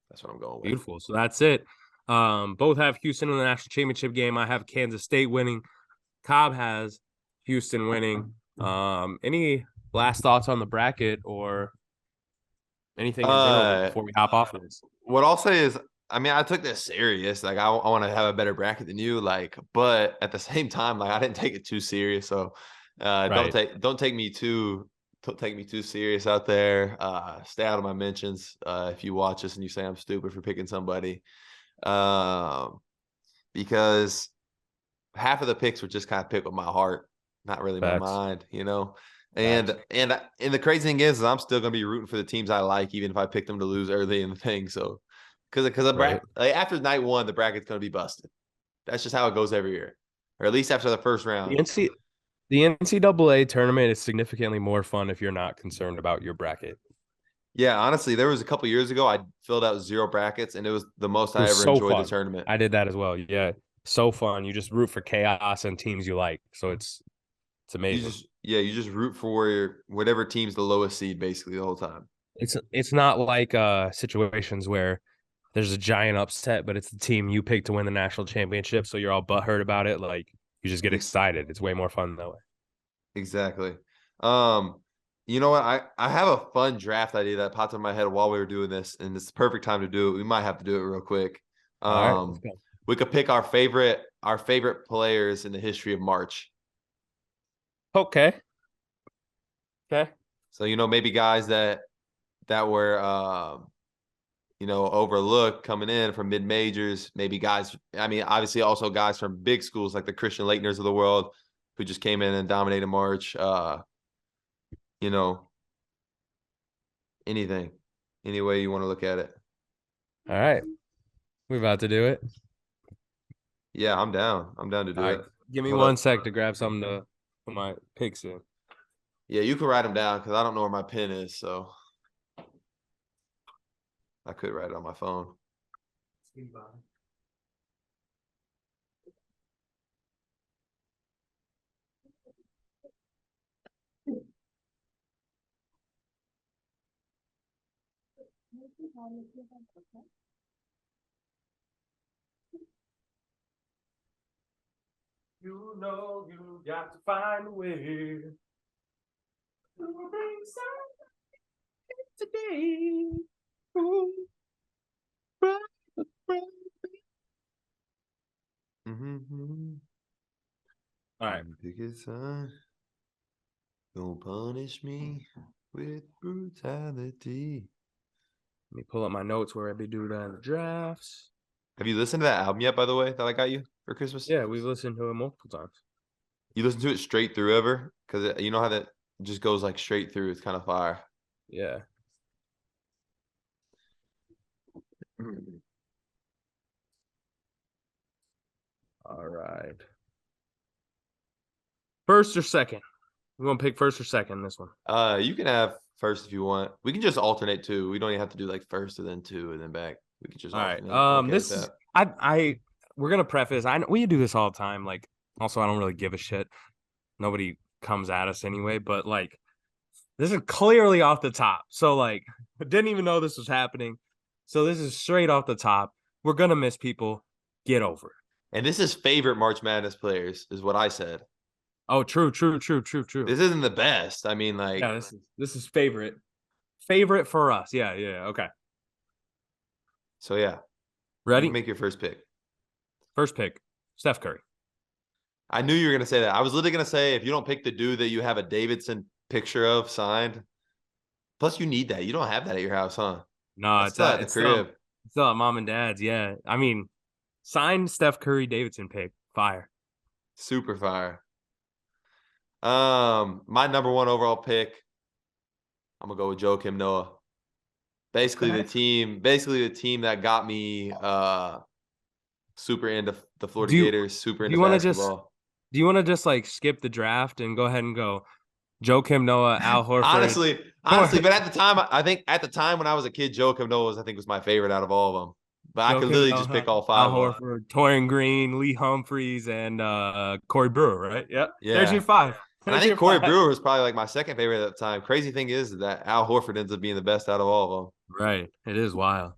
That's what I'm going with. Beautiful. So that's it. Both have Houston in the national championship game. I have Kansas State winning. Cobb has Houston winning. Any last thoughts on the bracket or anything in general Uh, before we hop off of this? what I'll say is, I mean, I took this serious. Like, I want to have a better bracket than you. Like, but at the same time, like, I didn't take it too serious. So, Right. don't take me too serious out there. Stay out of my mentions. If you watch this and you say I'm stupid for picking somebody, um, because half of the picks were just kind of picked with my heart, not really my Facts. mind, you know. Facts. And the crazy thing is I'm still gonna be rooting for the teams I like, even if I pick them to lose early in the thing. So, because Right. like after night one, the bracket's gonna be busted. That's just how it goes every year, or at least after the first The round. NC the NCAA tournament is significantly more fun if you're not concerned about your bracket. Yeah, honestly, there was a couple years ago I filled out 0 brackets, and it was the most It I was ever so enjoyed the fun. tournament. I did that as well. Yeah. So fun. You just root for chaos and teams you like. So it's amazing. You just root for whatever team's the lowest seed basically the whole time. It's not like situations where there's a giant upset, but it's the team you pick to win the national championship, so you're all butthurt about it. Like you just get excited. It's way more fun that way. Exactly. Um, you know what? I have a fun draft idea that popped in my head while we were doing this, and it's the perfect time to do it. We might have to do it real quick. All right, let's go. We could pick our favorite players in the history of March. Okay. Okay. So, maybe guys that were overlooked coming in from mid majors, maybe guys, I mean, obviously also guys from big schools like the Christian Laettners of the world who just came in and dominated March. You know, anything, any way you want to look at it. All right. We're about to do it. Yeah, I'm down. I'm down to All do right. it. Give me Hold one up. sec to grab something to put my picks in. Yeah, you can write them down because I don't know where my pen is, so I could write it on my phone. You know you got to find a way to bring sunlight today. Ooh, bright, bright. Mm-hmm. All right. Pick a sign. Don't punish me with brutality. Let me pull up my notes where I be doing the drafts. Have you listened to that album yet, by the way, that I got you for Christmas? Yeah, we've listened to it multiple times. You listen to it straight through ever? Because you know how that just goes like straight through. It's kind of fire. Yeah. All right. First or second? We want to pick first or second this one. You can have first if you want. We can just alternate too. We don't even have to do like first and then two and then back. We can just All right. alternate. I'm okay with This is that. I we're gonna preface. I know we do this all the time. Like, also, I don't really give a shit. Nobody comes at us anyway. But like, this is clearly off the top. So like, I didn't even know this was happening. So this is straight off the top. We're gonna miss people. Get over it. And this is favorite March Madness players, is what I said. Oh, true, true, true, true, true. This isn't the best. I mean, like, Yeah, this is favorite for us. Yeah, yeah. Okay. so yeah, you can Ready? make your first pick. First pick, Steph Curry. I knew you were gonna say that. I was literally gonna say if you don't pick the dude that you have a Davidson picture of signed, plus you need that. You don't have that at your house, huh? No, That's still at the it's still crib. at mom and dad's. Yeah, I mean, signed Steph Curry Davidson pick. Fire. Super fire. My number one overall pick, I'm gonna go with Joakim Noah. Basically the team that got me super into the Florida Do you Gators, super do into you want to just basketball. like skip the draft and go ahead and go Joakim Noah, Al Horford? Honestly, but at the time, I think at the time when I was a kid, Joakim Noah was my favorite out of all of them. But I could Joakim literally just Noah, pick all Al five of them. Horford, Torian Green, Lee Humphreys, and Corey Brewer. Right? Yep. There's your Yeah. five. And I There's think your Corey five. Brewer was probably like my second favorite at the time. Crazy thing is that Al Horford ends up being the best out of all of them. Right. It is wild.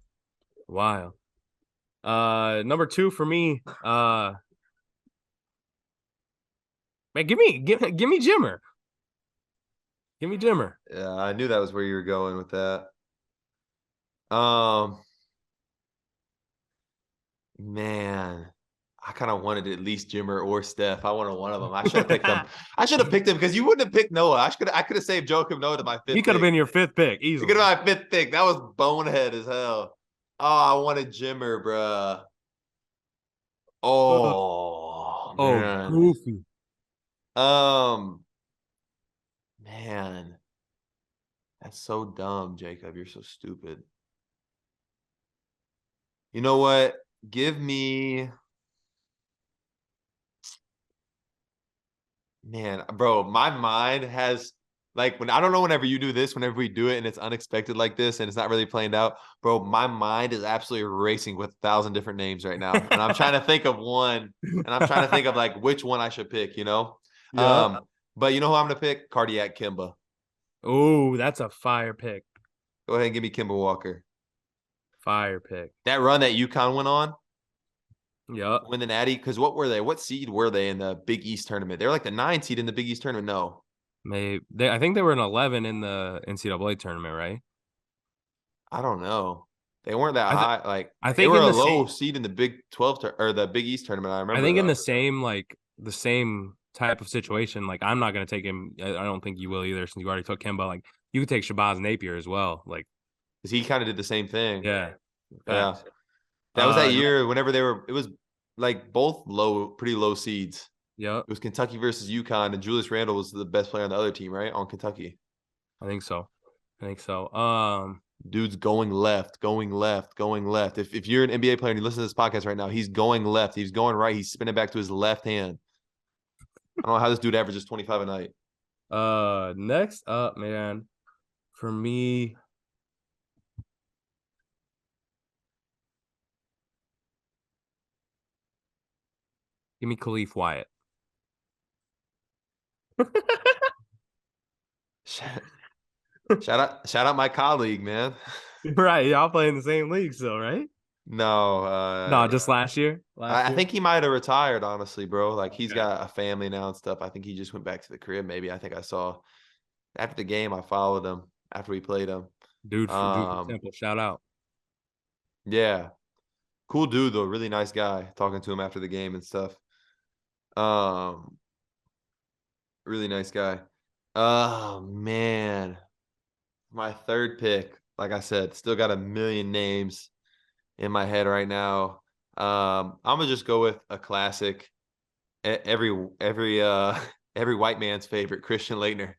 Wild. Number two for me, Man, give me Jimmer. Give me Jimmer. Yeah, I knew that was where you were going with that. Um, man, I kind of wanted at least Jimmer or Steph. I wanted one of them. I should have picked them. I should have picked him because you wouldn't have picked Noah. I could have saved Joakim Noah to my He fifth could have pick. been your fifth pick He could easily. have been my fifth pick. That was bonehead as hell. Oh, I wanted Jimmer, bruh. Oh Oh, man. goofy. Um, man, that's so dumb, Jacob. You're so stupid. You know what? Give me, man, bro. My mind has like when I don't know whenever you do this, whenever we do it and it's unexpected like this and it's not really planned out, bro. My mind is absolutely racing with 1,000 different names right now, and I'm trying to think of one, and I'm trying to think of like which one I should pick. Yeah. But you know who I'm gonna pick? Cardiac Kimba. Oh, that's a fire pick. Go ahead and give me Kimba Walker. Fire pick. That run that UConn went on, Yep. win the Natty. Because what were they? What seed were they in the Big East tournament? They were like the 9 seed in the Big East tournament. No, I think they were an 11 in the NCAA tournament, right? I don't know. They weren't that I th- high. Like I they think were in a the low same seed in the Big 12 or the Big East tournament. I I remember think in though. the same type of situation. Like I'm not gonna take him. I don't think you will either, since you already took him. But like you could take Shabazz Napier as well. Like Because he kind of did the same thing. yeah, Yeah. facts. That was that No, year whenever it was like both pretty low seeds. yep, It was Kentucky versus UConn, and Julius Randle was the best player on the other team, right? On Kentucky. I think so. I think so. Dude's going left, going left, going left. If you're an NBA player and you listen to this podcast right now, he's going left. He's going right. He's spinning back to his left hand. I don't know how this dude averages 25 a night. Next up, man, for me, give me Khalif Wyatt. Shout out my colleague, man. Right, y'all play in the same league still, right? No, No, just last year. Last I year. think he might have retired, honestly, bro. Like he's got a family now and stuff. I think he just went back to the crib. Maybe I think I saw after the game. I followed him after we played him. Dude from Temple, shout out. Yeah, cool dude though. Really nice guy. Talking to him after the game and stuff. Um, really nice guy. Oh man, my third pick. Like I said, still got a million names in my head right now. I'm gonna just go with a classic. Every every white man's favorite, Christian Laettner.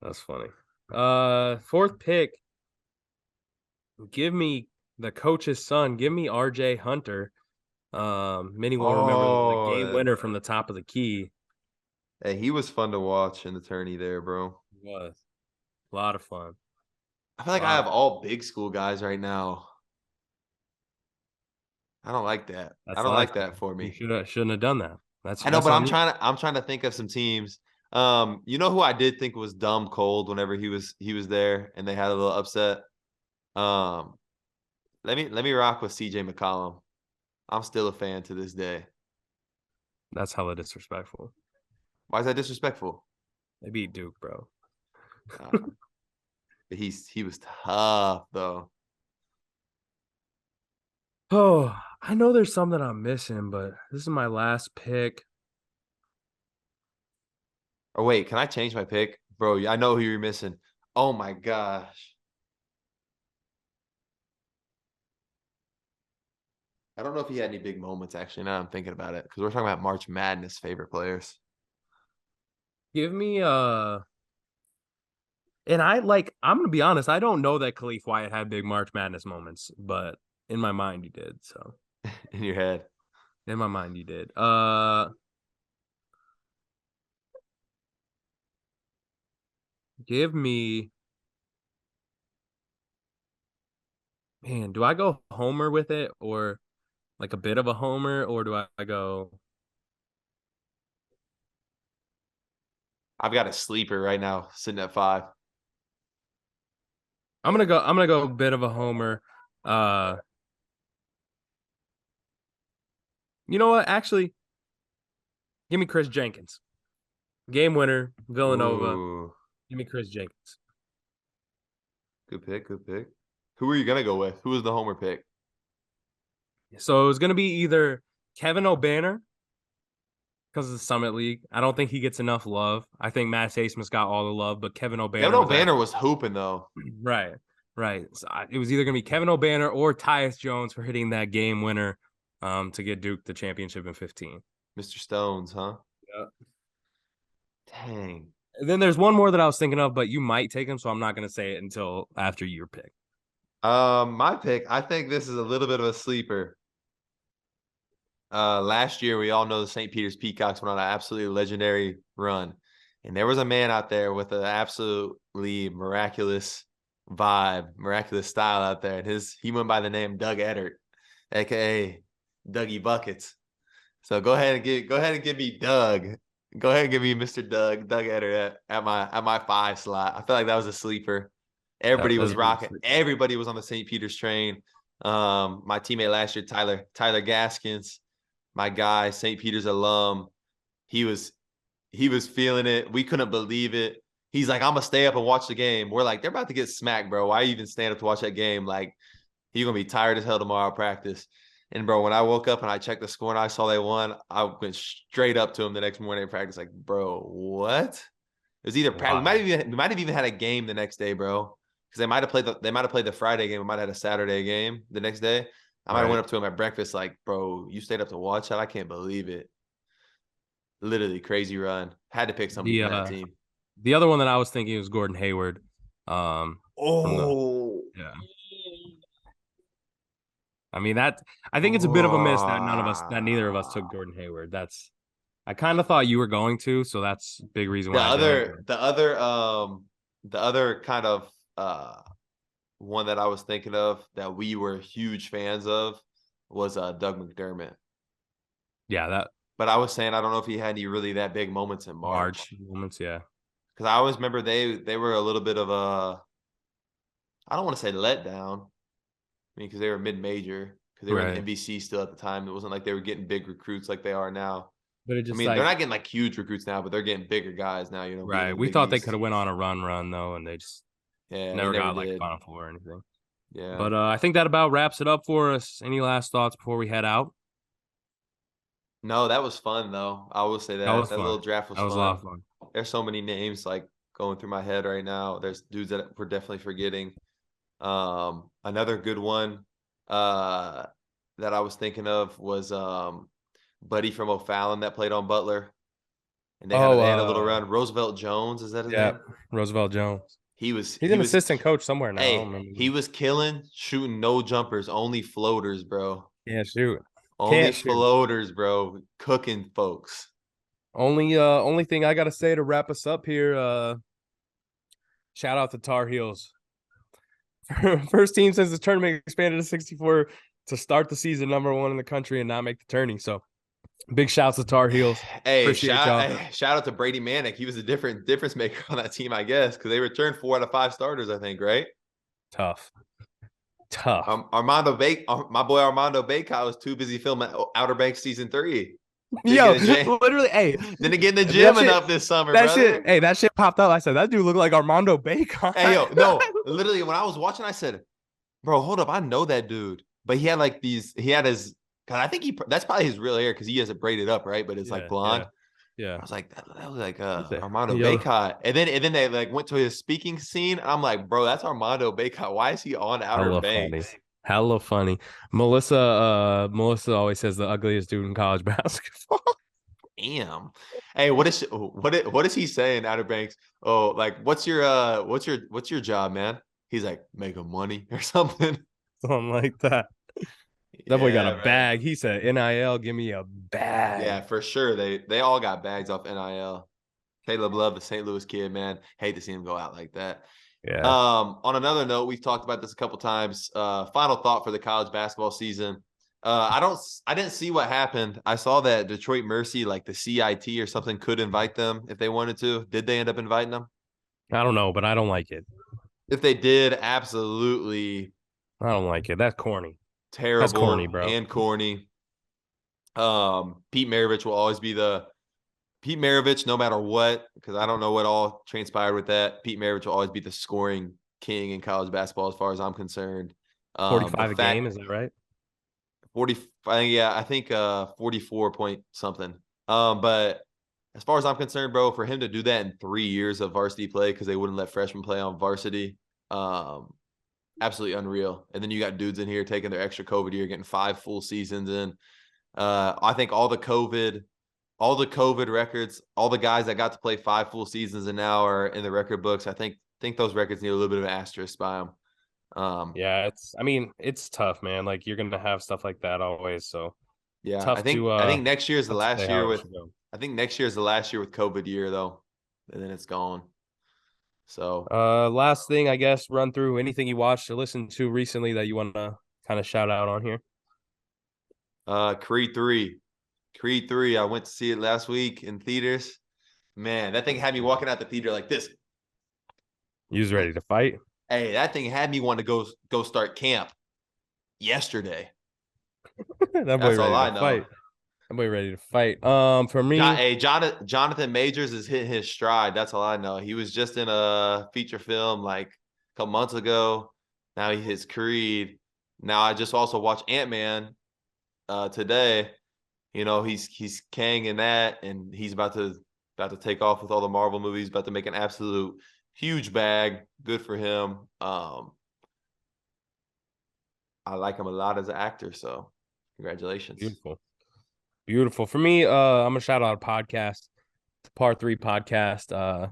That's funny. Fourth pick, give me the coach's son. Give me RJ Hunter. Many will remember the game Oh, winner from the top of the key. hey, he was fun to watch in the tourney there, bro. It was a lot of fun. I feel A like I lot have of all big school guys right now. I don't like that. I That's don't life, like man. that for You me. shouldn't have done that. I know, That's but on you. I'm trying to think of some teams. You know who I did think was dumb cold whenever he was there and they had a little upset. Um, let me rock with CJ McCollum. I'm still a fan to this day. That's hella disrespectful. Why is that disrespectful? They beat Duke, bro. Uh, he was tough though. Oh, I know there's some that I'm missing, but this is my last pick. Or wait, can I change my pick, bro? I know who you're missing. Oh my gosh, I don't know if he had any big moments actually. Now I'm thinking about it because we're talking about March Madness favorite players. Give me and I'm gonna be honest, I don't know that Khalif Wyatt had big March Madness moments, but in my mind he did. So In your head. in my mind he did. Give me, man, do I go homer with it, or like a bit of a homer, or do I go I've got a sleeper right now sitting at 5. I'm gonna go a bit of a homer. Uh You know what? Actually, give me Chris Jenkins. Game winner, Villanova. Ooh, Give me Chris Jenkins. good pick, good pick. Who are you gonna go with? Who was the homer pick? So it was going to be either Kevin O'Banner because of the Summit League. I don't think he gets enough love. I think Matt Haseman's got all the love, but Kevin Kevin O'Banner was O'Banner actually was hooping though. right. Right. So it was either going to be Kevin O'Banner or Tyus Jones for hitting that game winner to get Duke the championship in 15. Mr. Stones, huh? Yeah. Dang. And then there's one more that I was thinking of, but you might take him, so I'm not going to say it until after your pick. My pick, I think this is a little bit of a sleeper. Last year, we all know the St. Peter's Peacocks went on an absolutely legendary run. And there was a man out there with an absolutely miraculous vibe, miraculous style out there. And he went by the name Doug Eddert, aka Dougie Buckets. So go ahead and give me Doug. Go ahead and give me Mr. Doug Eddert at my 5 slot. I feel like that was a sleeper. Everybody was rocking. Everybody was on the St. Peter's train. My teammate last year, Tyler Gaskins, my guy, St. Peter's alum, he was feeling it. We couldn't believe it. He's like, I'm gonna stay up and watch the game. We're like, they're about to get smacked, bro. Why even stand up to watch that game? Like, he's gonna be tired as hell tomorrow at practice. And bro, when I woke up and I checked the score and I saw they won, I went straight up to him the next morning at practice, like, bro, what? It was either practice. We might have even had a game the next day, bro. Because they might have played the Friday game. We might have had a Saturday game the next day. I might have went up to him at breakfast, like, bro, you stayed up to watch that? I can't believe it. Literally crazy run. Had to pick somebody from that team. The other one that I was thinking was Gordon Hayward. Yeah. I mean I think it's a bit of a miss that neither of us took Gordon Hayward. I kind of thought you were going to, so that's a big reason why the other kind of one that I was thinking of that we were huge fans of was Doug McDermott. Yeah, but I was saying I don't know if he had any really that big moments in March moments, yeah. Because I always remember they were a little bit of a, I don't want to say letdown. I mean, because they were mid-major, because they were in MVC still at the time. It wasn't like they were getting big recruits like they are now. But it just, they're not getting like huge recruits now, but they're getting bigger guys now. You know, right? We thought they could have went on a run though, and they just never got like Final Four or anything. Yeah. But I think that about wraps it up for us. Any last thoughts before we head out? No, that was fun though. I will say that little draft was fun. A lot of fun. There's so many names like going through my head right now. There's dudes that we're definitely forgetting. Another good one that I was thinking of was Buddy from O'Fallon that played on Butler. And they had a little run. Roosevelt Jones, is that his name? Roosevelt Jones. He's an assistant coach somewhere now. Hey, he was killing, shooting no jumpers, only floaters, bro. Yeah, shoot. Only floaters, bro. Cooking folks. Only thing I gotta say to wrap us up here, shout out to Tar Heels. First team since the tournament expanded to 64 to start the season #1 in the country and not make the tourney. So big shouts to Tar Heels. Hey, shout out to Brady Manick. He was a difference maker on that team, I guess, because they returned 4 out of 5 starters, I think, right? Tough. My boy Armando Baycott was too busy filming Outer Banks season 3. Yo, literally, hey. Didn't get in the gym enough this summer, that shit popped up. I said, that dude looked like Armando Baycott. Hey, yo, no. Literally, when I was watching, I said, bro, hold up. I know that dude. But he had because I think that's probably his real hair because he has it braided up, right? But it's like blonde. Yeah. I was like, that was like Armando Baycott. And then they like went to his speaking scene. I'm like, bro, that's Armando Baycott. Why is he on Outer Banks? Hella funny. Melissa always says the ugliest dude in college basketball. Damn. Hey, what is he saying, Outer Banks? Oh, like what's your job, man? He's like, making money or something. Something like that. That boy got a bag. He said, NIL, give me a bag. Yeah, for sure. They all got bags off NIL. Caleb Love, the St. Louis kid, man. Hate to see him go out like that. Yeah. On another note, we've talked about this a couple times. Final thought for the college basketball season. I didn't see what happened. I saw that Detroit Mercy, like the CIT or something, could invite them if they wanted to. Did they end up inviting them? I don't know, but I don't like it. If they did, absolutely. I don't like it. That's corny. Terrible. That's corny, bro. And corny. Pete Maravich will always be the Pete Maravich, no matter what, because I don't know what all transpired with that. Pete Maravich will always be the scoring king in college basketball, as far as I'm concerned. The 45 a game, fact is that right? 40, I think 44 point something. But as far as I'm concerned, bro, for him to do that in 3 years of varsity play because they wouldn't let freshmen play on varsity, absolutely unreal. And then you got dudes in here taking their extra COVID year, getting 5 full seasons in. I think all the COVID records, all the guys that got to play 5 full seasons and now are in the record books. I think those records need a little bit of an asterisk by them. Yeah, it's tough, man. Like you're gonna have stuff like that always. So Yeah, tough to I think next year is the tough to say last how year it with should go. I think next year is the last year with COVID year though, and then it's gone. So Last thing, I guess, run through anything you watched or listened to recently that you want to kind of shout out on here. Creed 3. Creed 3, I went to see it last week in theaters. Man, that thing had me walking out the theater like this. You was Like, ready to fight? hey, that thing had me want to go start camp yesterday. That boy That's all ready to I know. fight. That boy ready to fight. For me, Jonathan Majors is hitting his stride. That's all I know. He was just in a feature film like a couple months ago. Now he hits Creed. Now I just also watched Ant-Man today. You know, he's Kang in that, and he's about to take off with all the Marvel movies, about to make an absolute huge bag. Good for him. I like him a lot as an actor, so congratulations. beautiful. Beautiful. For me, I'm gonna shout out a podcast, the Part 3 podcast.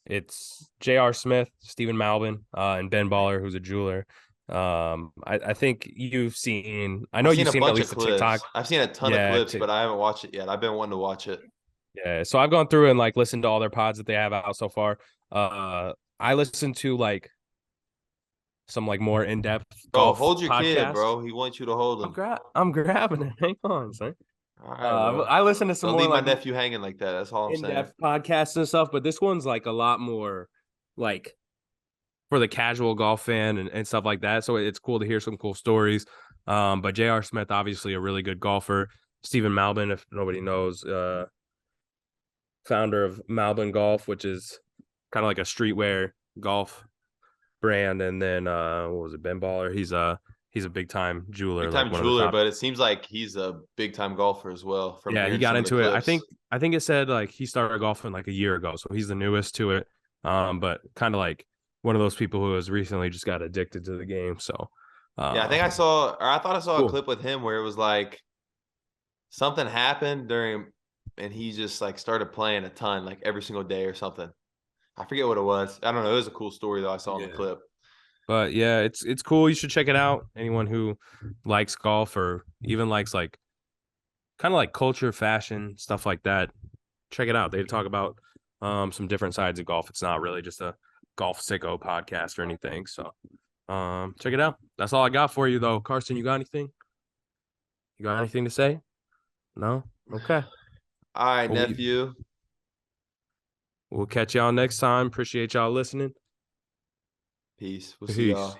It's J.R. Smith, Stephen Malbin, and Ben Baller, who's a jeweler. I think you've seen. I know I've seen you've a seen at bunch of least the TikTok. clips. I've seen a ton of Yeah, clips, but I haven't watched it yet. I've been wanting to watch it. yeah. So I've gone through and like listened to all their pods that they have out so far. I listened to like some like more in depth Bro, golf hold your kid, podcasts. bro. He wants you to hold him. I'm grabbing it. Hang on, son. All right, bro. I listen to some Don't more leave my like nephew hanging like that. That's all I'm saying. in-depth podcasts and stuff, but this one's like a lot more like for the casual golf fan and stuff like that. So it's cool to hear some cool stories. But J.R. Smith, obviously a really good golfer. Stephen Malbin, if nobody knows, founder of Malbin Golf, which is kind of like a streetwear golf brand. And then what was it, Ben Baller? He's a big time jeweler, Big like time one of the jeweler, top. but it seems like he's a big time golfer as well from Yeah, he hearing got some of the into it. clips. I think it said like he started golfing like a year ago, so he's the newest to it. But kind of like one of those people who has recently just got addicted to the game. So, Yeah, I think um, I thought I saw a cool. clip with him where it was like something happened during, and he just like started playing a ton, like every single day or something. I forget what it was. I don't know. It was a cool story though. I saw in the Yeah. clip. But yeah, it's cool. You should check it out. Anyone who likes golf or even likes like kind of like culture, fashion, stuff like that, check it out. They talk about some different sides of golf. It's not really just a golf sicko podcast or anything. So check it out. That's all I got for you though. Carson, you got anything? You got anything to say? No? Okay. All right, Well, nephew. we'll catch y'all next time. Appreciate y'all listening. Peace. We'll see Peace. y'all.